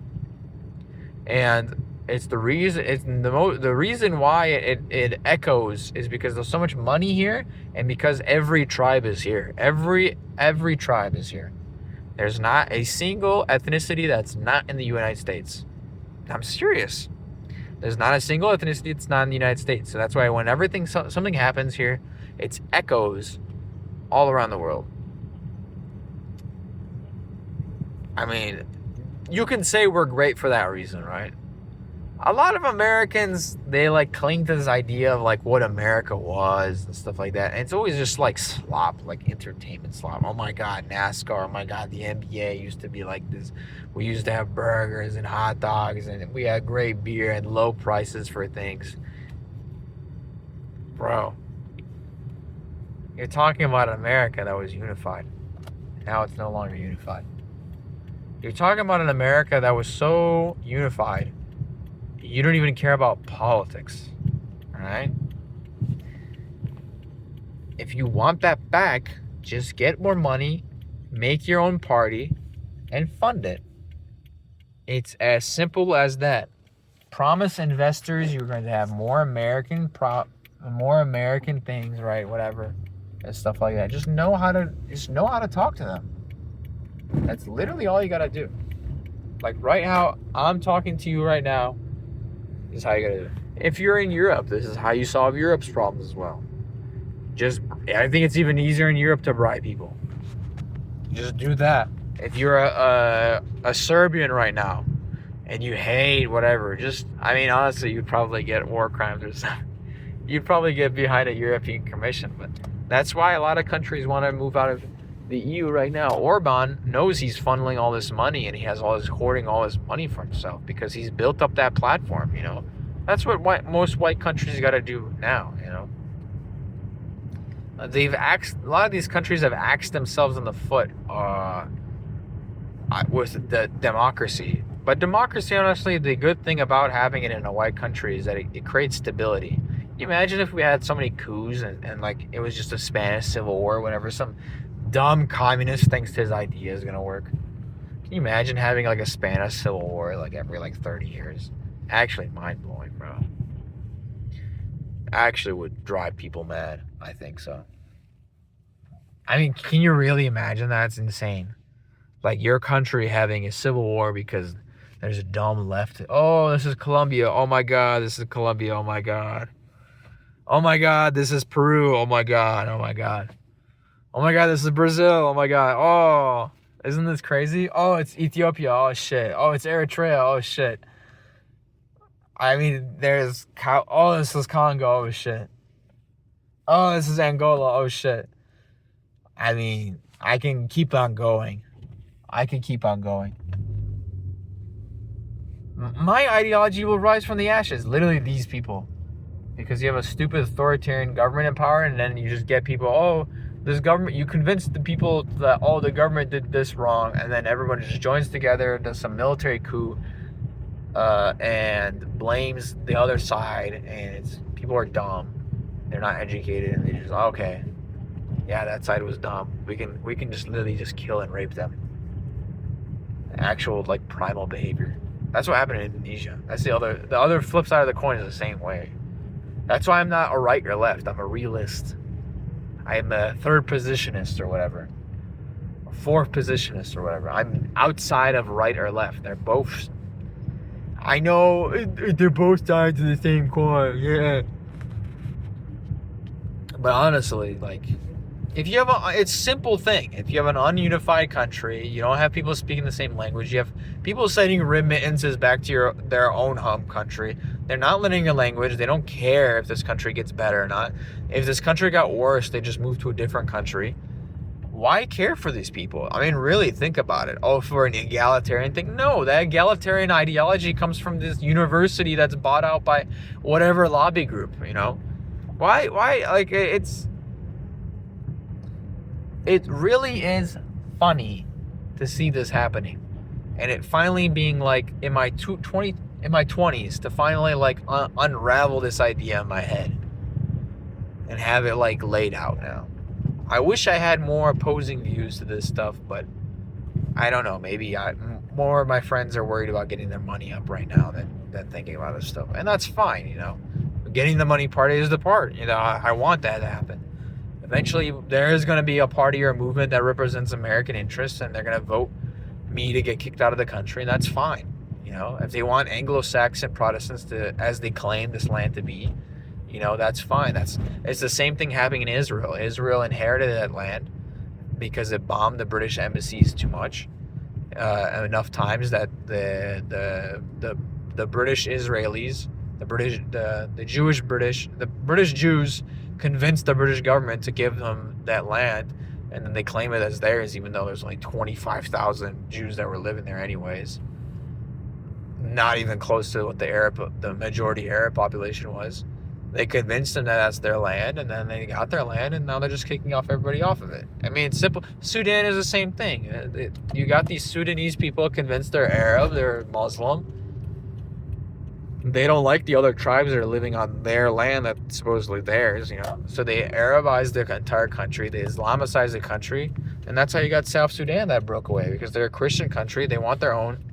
And it's the reason. It's the reason why it echoes is because there's so much money here, and because every tribe is here. Every tribe is here. There's not a single ethnicity that's not in the United States. I'm serious. There's not a single ethnicity that's not in the United States. So that's why when something happens here, it's echoes all around the world. I mean, you can say we're great for that reason, right? A lot of Americans, they like cling to this idea of like what America was and stuff like that. And it's always just like slop, like entertainment slop. Oh my God, NASCAR. Oh my God, the NBA used to be like this. We used to have burgers and hot dogs, and we had great beer and low prices for things. Bro, you're talking about an America that was unified. Now it's no longer unified. You're talking about an America that was so unified, you don't even care about politics, all right? If you want that back, just get more money, make your own party, and fund it. It's as simple as that. Promise investors you're going to have more American things, right? Whatever, and stuff like that. Just know how to talk to them. That's literally all you gotta do. Like right how I'm talking to you right now, this is how you gotta do it. If you're in Europe, this is how you solve Europe's problems as well. I think it's even easier in Europe to bribe people. Just do that. If you're a Serbian right now and you hate whatever, honestly, you'd probably get war crimes or something. You'd probably get behind a European commission, but that's why a lot of countries want to move out of the EU right now, Orban knows he's funneling all this money and he has all this hoarding all this money for himself because he's built up that platform. That's what most white countries got to do now. A lot of these countries have axed themselves in the foot with the democracy. But democracy, honestly, the good thing about having it in a white country is that it creates stability. Can you imagine if we had so many coups and like it was just a Spanish Civil War whenever some dumb communist thinks his idea is gonna work? Can you imagine having like a Spanish Civil War like every like 30 years? Actually, mind blowing, bro. Actually, would drive people mad. I think so. I mean, can you really imagine that? It's insane. Like your country having a civil war because there's a dumb left. Oh, this is Colombia. Oh my God, this is Colombia. Oh my God. Oh my God, this is Peru. Oh my God. Oh my God. Oh my God, this is Brazil. Oh my God. Oh, isn't this crazy? Oh, it's Ethiopia. Oh shit. Oh, it's Eritrea. Oh shit. I mean, oh, this is Congo. Oh shit. Oh, this is Angola. Oh shit. I mean, I can keep on going. I can keep on going. My ideology will rise from the ashes. Literally these people. Because you have a stupid authoritarian government in power and then you just get people, oh, this government, you convince the people that, oh, the government did this wrong, and then everyone just joins together, does some military coup, and blames the other side, and people are dumb. They're not educated, and they just, okay, yeah, that side was dumb. We can just literally just kill and rape them. Actual like primal behavior. That's what happened in Indonesia. That's the other flip side of the coin is the same way. That's why I'm not a right or left. I'm a realist. I am a third positionist or whatever. A fourth positionist or whatever. I'm outside of right or left. They're both. I know they're both sides of the same coin. Yeah. But honestly, like, if you have it's a simple thing. If you have an ununified country, you don't have people speaking the same language. You have people sending remittances back to their own home country. They're not learning your language. They don't care if this country gets better or not. If this country got worse, they just move to a different country. Why care for these people? I mean, really think about it. Oh, for an egalitarian thing? No, that egalitarian ideology comes from this university that's bought out by whatever lobby group, Why, like, it really is funny to see this happening. And it finally being like in my 20s to finally like unravel this idea in my head and have it like laid out now. I wish I had more opposing views to this stuff, but I don't know. Maybe more of my friends are worried about getting their money up right now than thinking about this stuff. And that's fine, Getting the money part is the part. I want that to happen. Eventually, there is going to be a party or a movement that represents American interests, and they're going to vote me to get kicked out of the country, and that's fine. If they want Anglo-Saxon Protestants to, as they claim this land to be, that's fine. It's the same thing happening in Israel. Israel inherited that land because it bombed the British embassies too much, enough times that the British Israelis, the British Jews convinced the British government to give them that land, and then they claim it as theirs, even though there's only 25,000 Jews that were living there anyways. Not even close to what the majority Arab population was. They convinced them that that's their land, and then they got their land, and now they're just kicking everybody off of it. I mean, it's simple. Sudan is the same thing. You got these Sudanese people convinced they're Arab, they're Muslim. They don't like the other tribes that are living on their land that's supposedly theirs, So they Arabize the entire country, they Islamize the country, and that's how you got South Sudan that broke away, because they're a Christian country. They want their own.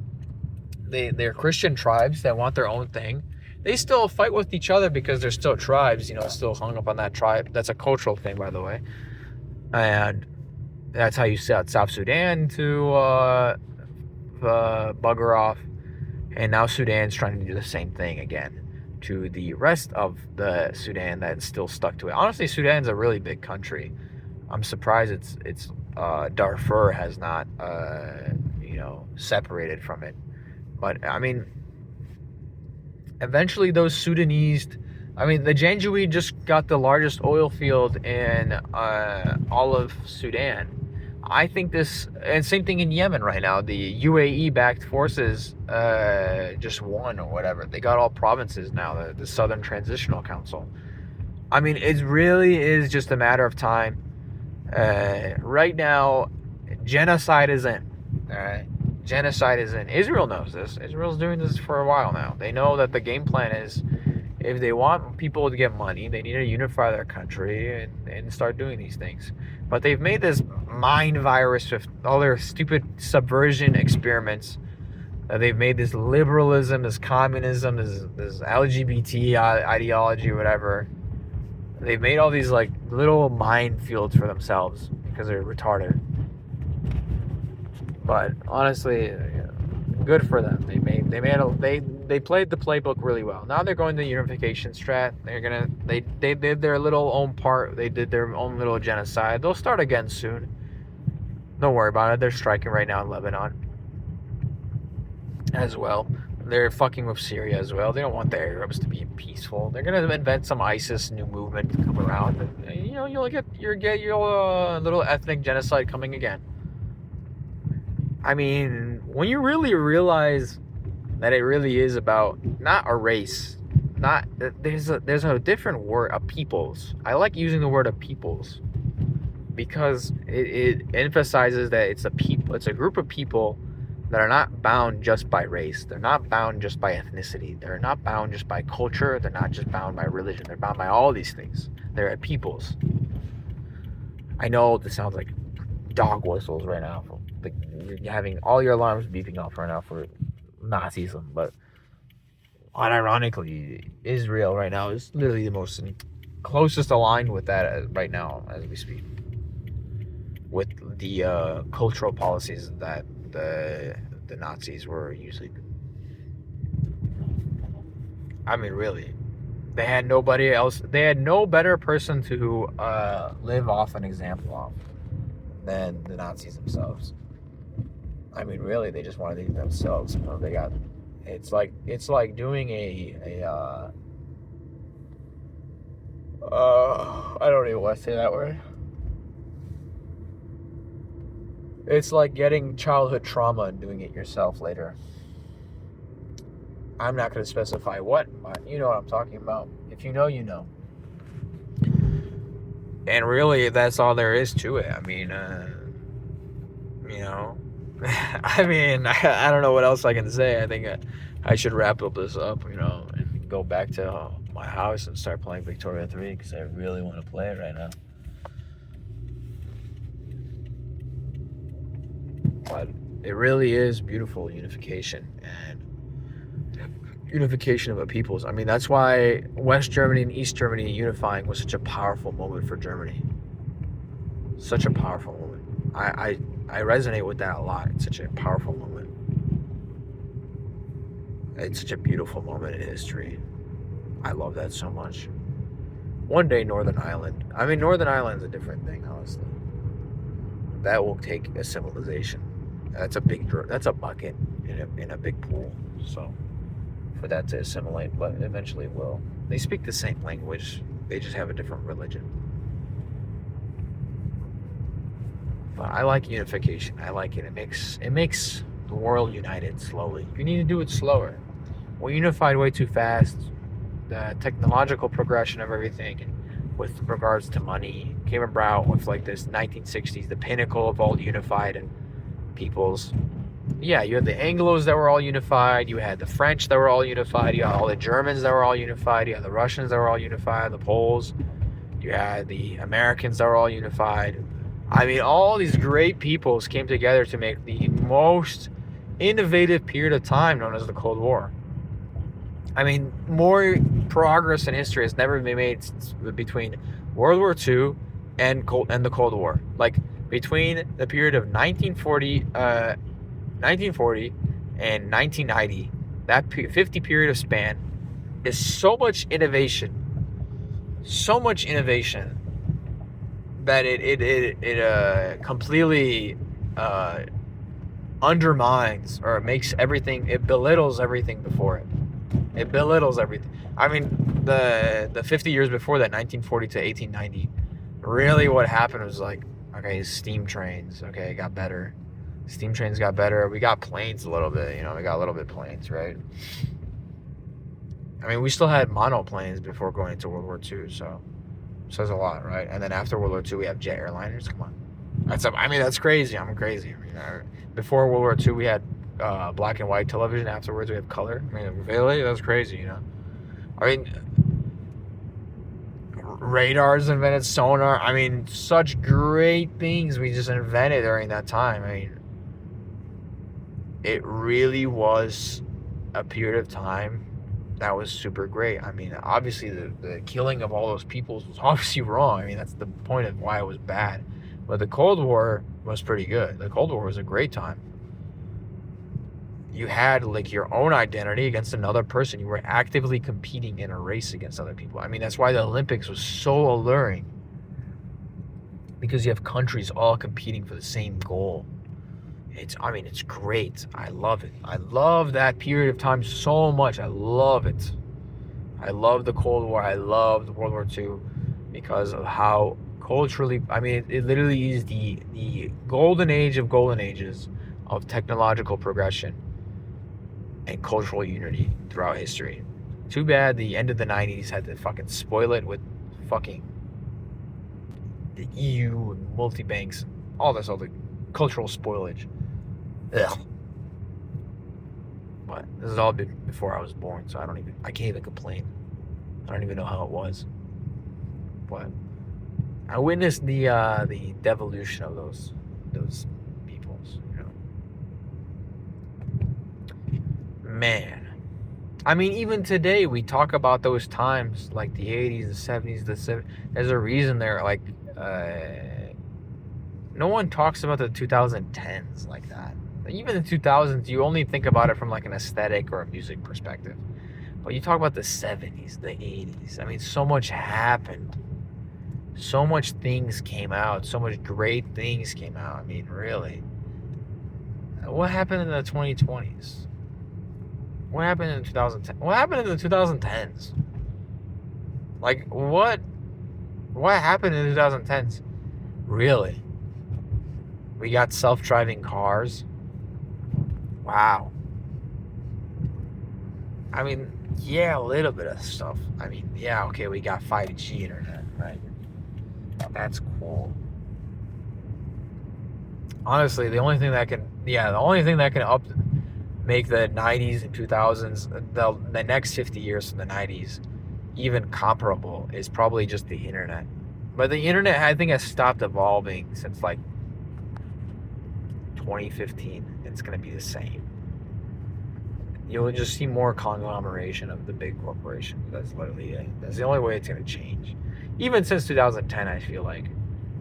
They're Christian tribes that want their own thing. They still fight with each other because they're still tribes, still hung up on that tribe. That's a cultural thing, by the way. And that's how you set South Sudan to bugger off. And now Sudan's trying to do the same thing again to the rest of the Sudan that's still stuck to it. Honestly, Sudan's a really big country. I'm surprised it's Darfur has not separated from it. But I mean, eventually those Sudanese, the Janjaweed just got the largest oil field in all of Sudan. I think this, and same thing in Yemen right now. The UAE-backed forces just won or whatever. They got all provinces now. The Southern Transitional Council. I mean, it really is just a matter of time. Right now, genocide is in. All right, genocide is in. Israel knows this. Israel's doing this for a while now. They know that the game plan is, if they want people to get money, they need to unify their country and start doing these things. But they've made this mind virus with all their stupid subversion experiments. They've made this liberalism, this communism, this LGBT ideology, whatever. They've made all these like little minefields for themselves because they're retarded. But honestly, good for them. They played the playbook really well. Now they're going the unification strat. They did their little own part. They did their own little genocide. They'll start again soon. Don't worry about it. They're striking right now in Lebanon as well. They're fucking with Syria as well. They don't want the Arabs to be peaceful. They're gonna invent some ISIS new movement to come around, and you'll get your little ethnic genocide coming again. I mean, when you really realize that it really is about not a race, not there's a different word, a peoples. I like using the word a peoples because it emphasizes that it's a group of people that are not bound just by race. They're not bound just by ethnicity. They're not bound just by culture. They're not just bound by religion. They're bound by all these things. They're at peoples. I know this sounds like dog whistles right now. Like you're having all your alarms beeping off right now for Nazism, but unironically, Israel right now is literally the most closest aligned with that right now as we speak, with the cultural policies that the Nazis were using. I mean, really, they had nobody else. They had no better person to live off an example of than the Nazis themselves. I mean, really, they just wanted to do it themselves. You know, they got. It's like doing I don't even want to say that word. It's like getting childhood trauma and doing it yourself later. I'm not going to specify what, but you know what I'm talking about. If you know, you know. And really, that's all there is to it. I mean, I mean, I don't know what else I can say. I think I should wrap this up, and go back to my house and start playing Victoria 3 because I really want to play it right now. But it really is beautiful unification and unification of the peoples. I mean, that's why West Germany and East Germany unifying was such a powerful moment for Germany. Such a powerful moment. I resonate with that a lot. It's such a powerful moment. It's such a beautiful moment in history. I love that so much. One day, Northern Ireland. I mean, Northern Ireland's a different thing, honestly. That will take a civilization. That's a bucket in a big pool. So for that to assimilate, but eventually it will. They speak the same language. They just have a different religion. But I like unification. I like it. It makes the world united slowly. You need to do it slower. We unified way too fast. The technological progression of everything, and with regards to money, came about with like this 1960s, the pinnacle of all unified peoples. Yeah, you had the Anglos that were all unified. You had the French that were all unified. You had all the Germans that were all unified. You had the Russians that were all unified. The Poles. You had the Americans that were all unified. I mean, all these great peoples came together to make the most innovative period of time known as the Cold War. I mean, more progress in history has never been made between World War II and the Cold War. Like, between the period of 1940 and 1990, that 50 period of span is so much innovation that it completely undermines or makes everything, it belittles everything before it. It belittles everything. I mean, the 50 years before that, 1940 to 1890, really what happened was like Okay, steam trains. Okay, got better. Steam trains got better. We got planes a little bit. We got a little bit planes, right? I mean, we still had monoplanes before going into World War II, so says a lot, right? And then after World War II, we have jet airliners. Come on, that's crazy. I'm crazy. Before World War II, we had black and white television. Afterwards, we have color. I mean, really, that's crazy. I mean, radars invented, sonar. I mean, such great things we just invented during that time. I mean, it really was a period of time that was super great. I mean, obviously the killing of all those peoples was obviously wrong. I mean, that's the point of why it was bad. But the Cold War was pretty good. The Cold War was a great time. You had like your own identity against another person. You were actively competing in a race against other people. I mean, that's why the Olympics was so alluring. Because you have countries all competing for the same goal. It's great. I love it. I love that period of time so much. I love it. I love the Cold War. I love World War II because of how culturally, I mean, it literally is the golden age of golden ages of technological progression and cultural unity throughout history. Too bad the end of the 90s had to fucking spoil it with fucking the EU and multi-banks, all this other cultural spoilage. Ugh. But this is all before I was born, so I can't even complain. I don't even know how it was. But I witnessed the devolution of those peoples. Man, I mean, even today we talk about those times, like the 80s, the 70s, the 70s. There's a reason they're like, no one talks about the 2010s like that. Even the 2000s, you only think about it from like an aesthetic or a music perspective. But you talk about the 70s, the 80s. I mean, so much happened. So much things came out. So much great things came out. I mean, really. What happened in the 2020s? What happened in 2010? What happened in the 2010s? Like, what happened in the 2010s? Really? We got self-driving cars. Wow. I mean, yeah, a little bit of stuff. I mean, yeah, okay, we got 5G internet, right? That's cool. Honestly, the only thing that can make the 90s and 2000s, the next 50 years from the 90s, even comparable is probably just the internet. But the internet, I think, has stopped evolving since like 2015. It's going to be the same. You'll just see more conglomeration of the big corporations. That's literally it. That's the only way it's going to change. Even since 2010, I feel like,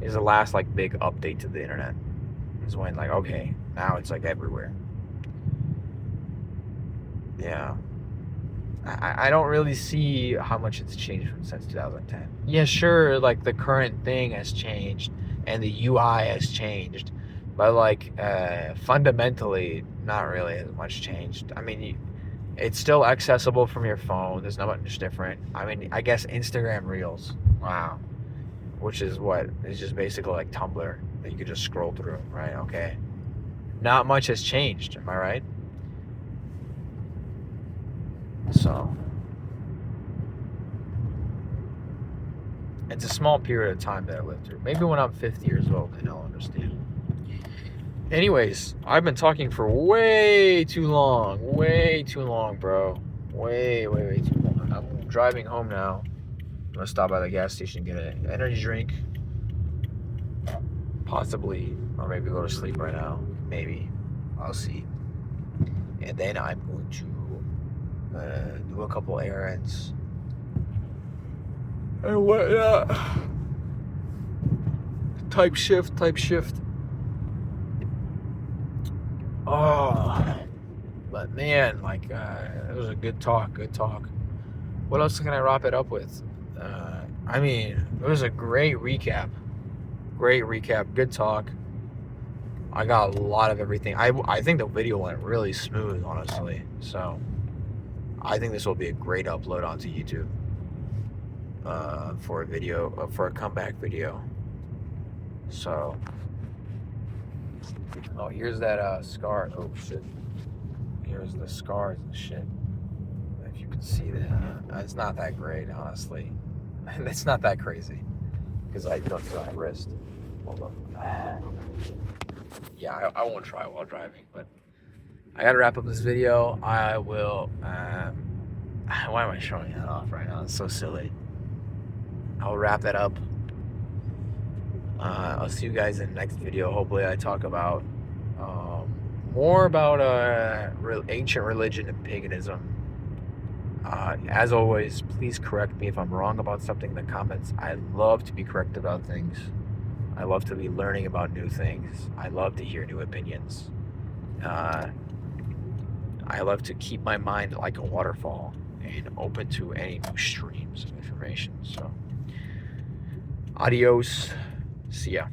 is the last like big update to the internet. Is when like, okay, now it's like everywhere. Yeah. I don't really see how much it's changed since 2010. Yeah, sure, like the current thing has changed and the UI has changed, but like fundamentally, not really as much changed. I mean, it's still accessible from your phone. There's not much different. I mean, I guess Instagram Reels, wow, which is what is just basically like Tumblr that you could just scroll through, right? Okay, not much has changed. Am I right? So it's a small period of time that I lived through. Maybe when I'm 50 years old, then I'll understand. Anyways, I've been talking for way too long, bro. Way too long. I'm driving home now. I'm gonna stop by the gas station, get an energy drink, possibly, or maybe go to sleep right now. Maybe, I'll see. And then I'm going to do a couple errands and whatnot. Type shift. Oh, but man, like it was a good talk. What else can I wrap it up with? I mean, it was a great recap. Good talk. I got a lot of everything. I think the video went really smooth, honestly. So I think this will be a great upload onto YouTube for a comeback video. So, oh, here's that scar. Oh shit. Here's the scars and shit. If you can see that, it's not that great, honestly. It's not that crazy because I don't feel my wrist. Hold on. Yeah, I won't try while driving, but I gotta wrap up this video. I will. Why am I showing that off right now? It's so silly. I'll wrap that up. I'll see you guys in the next video. Hopefully, I talk about more about ancient religion and paganism. As always, please correct me if I'm wrong about something in the comments. I love to be corrected about things. I love to be learning about new things. I love to hear new opinions. I love to keep my mind like a waterfall and open to any new streams of information. So, adios. See ya.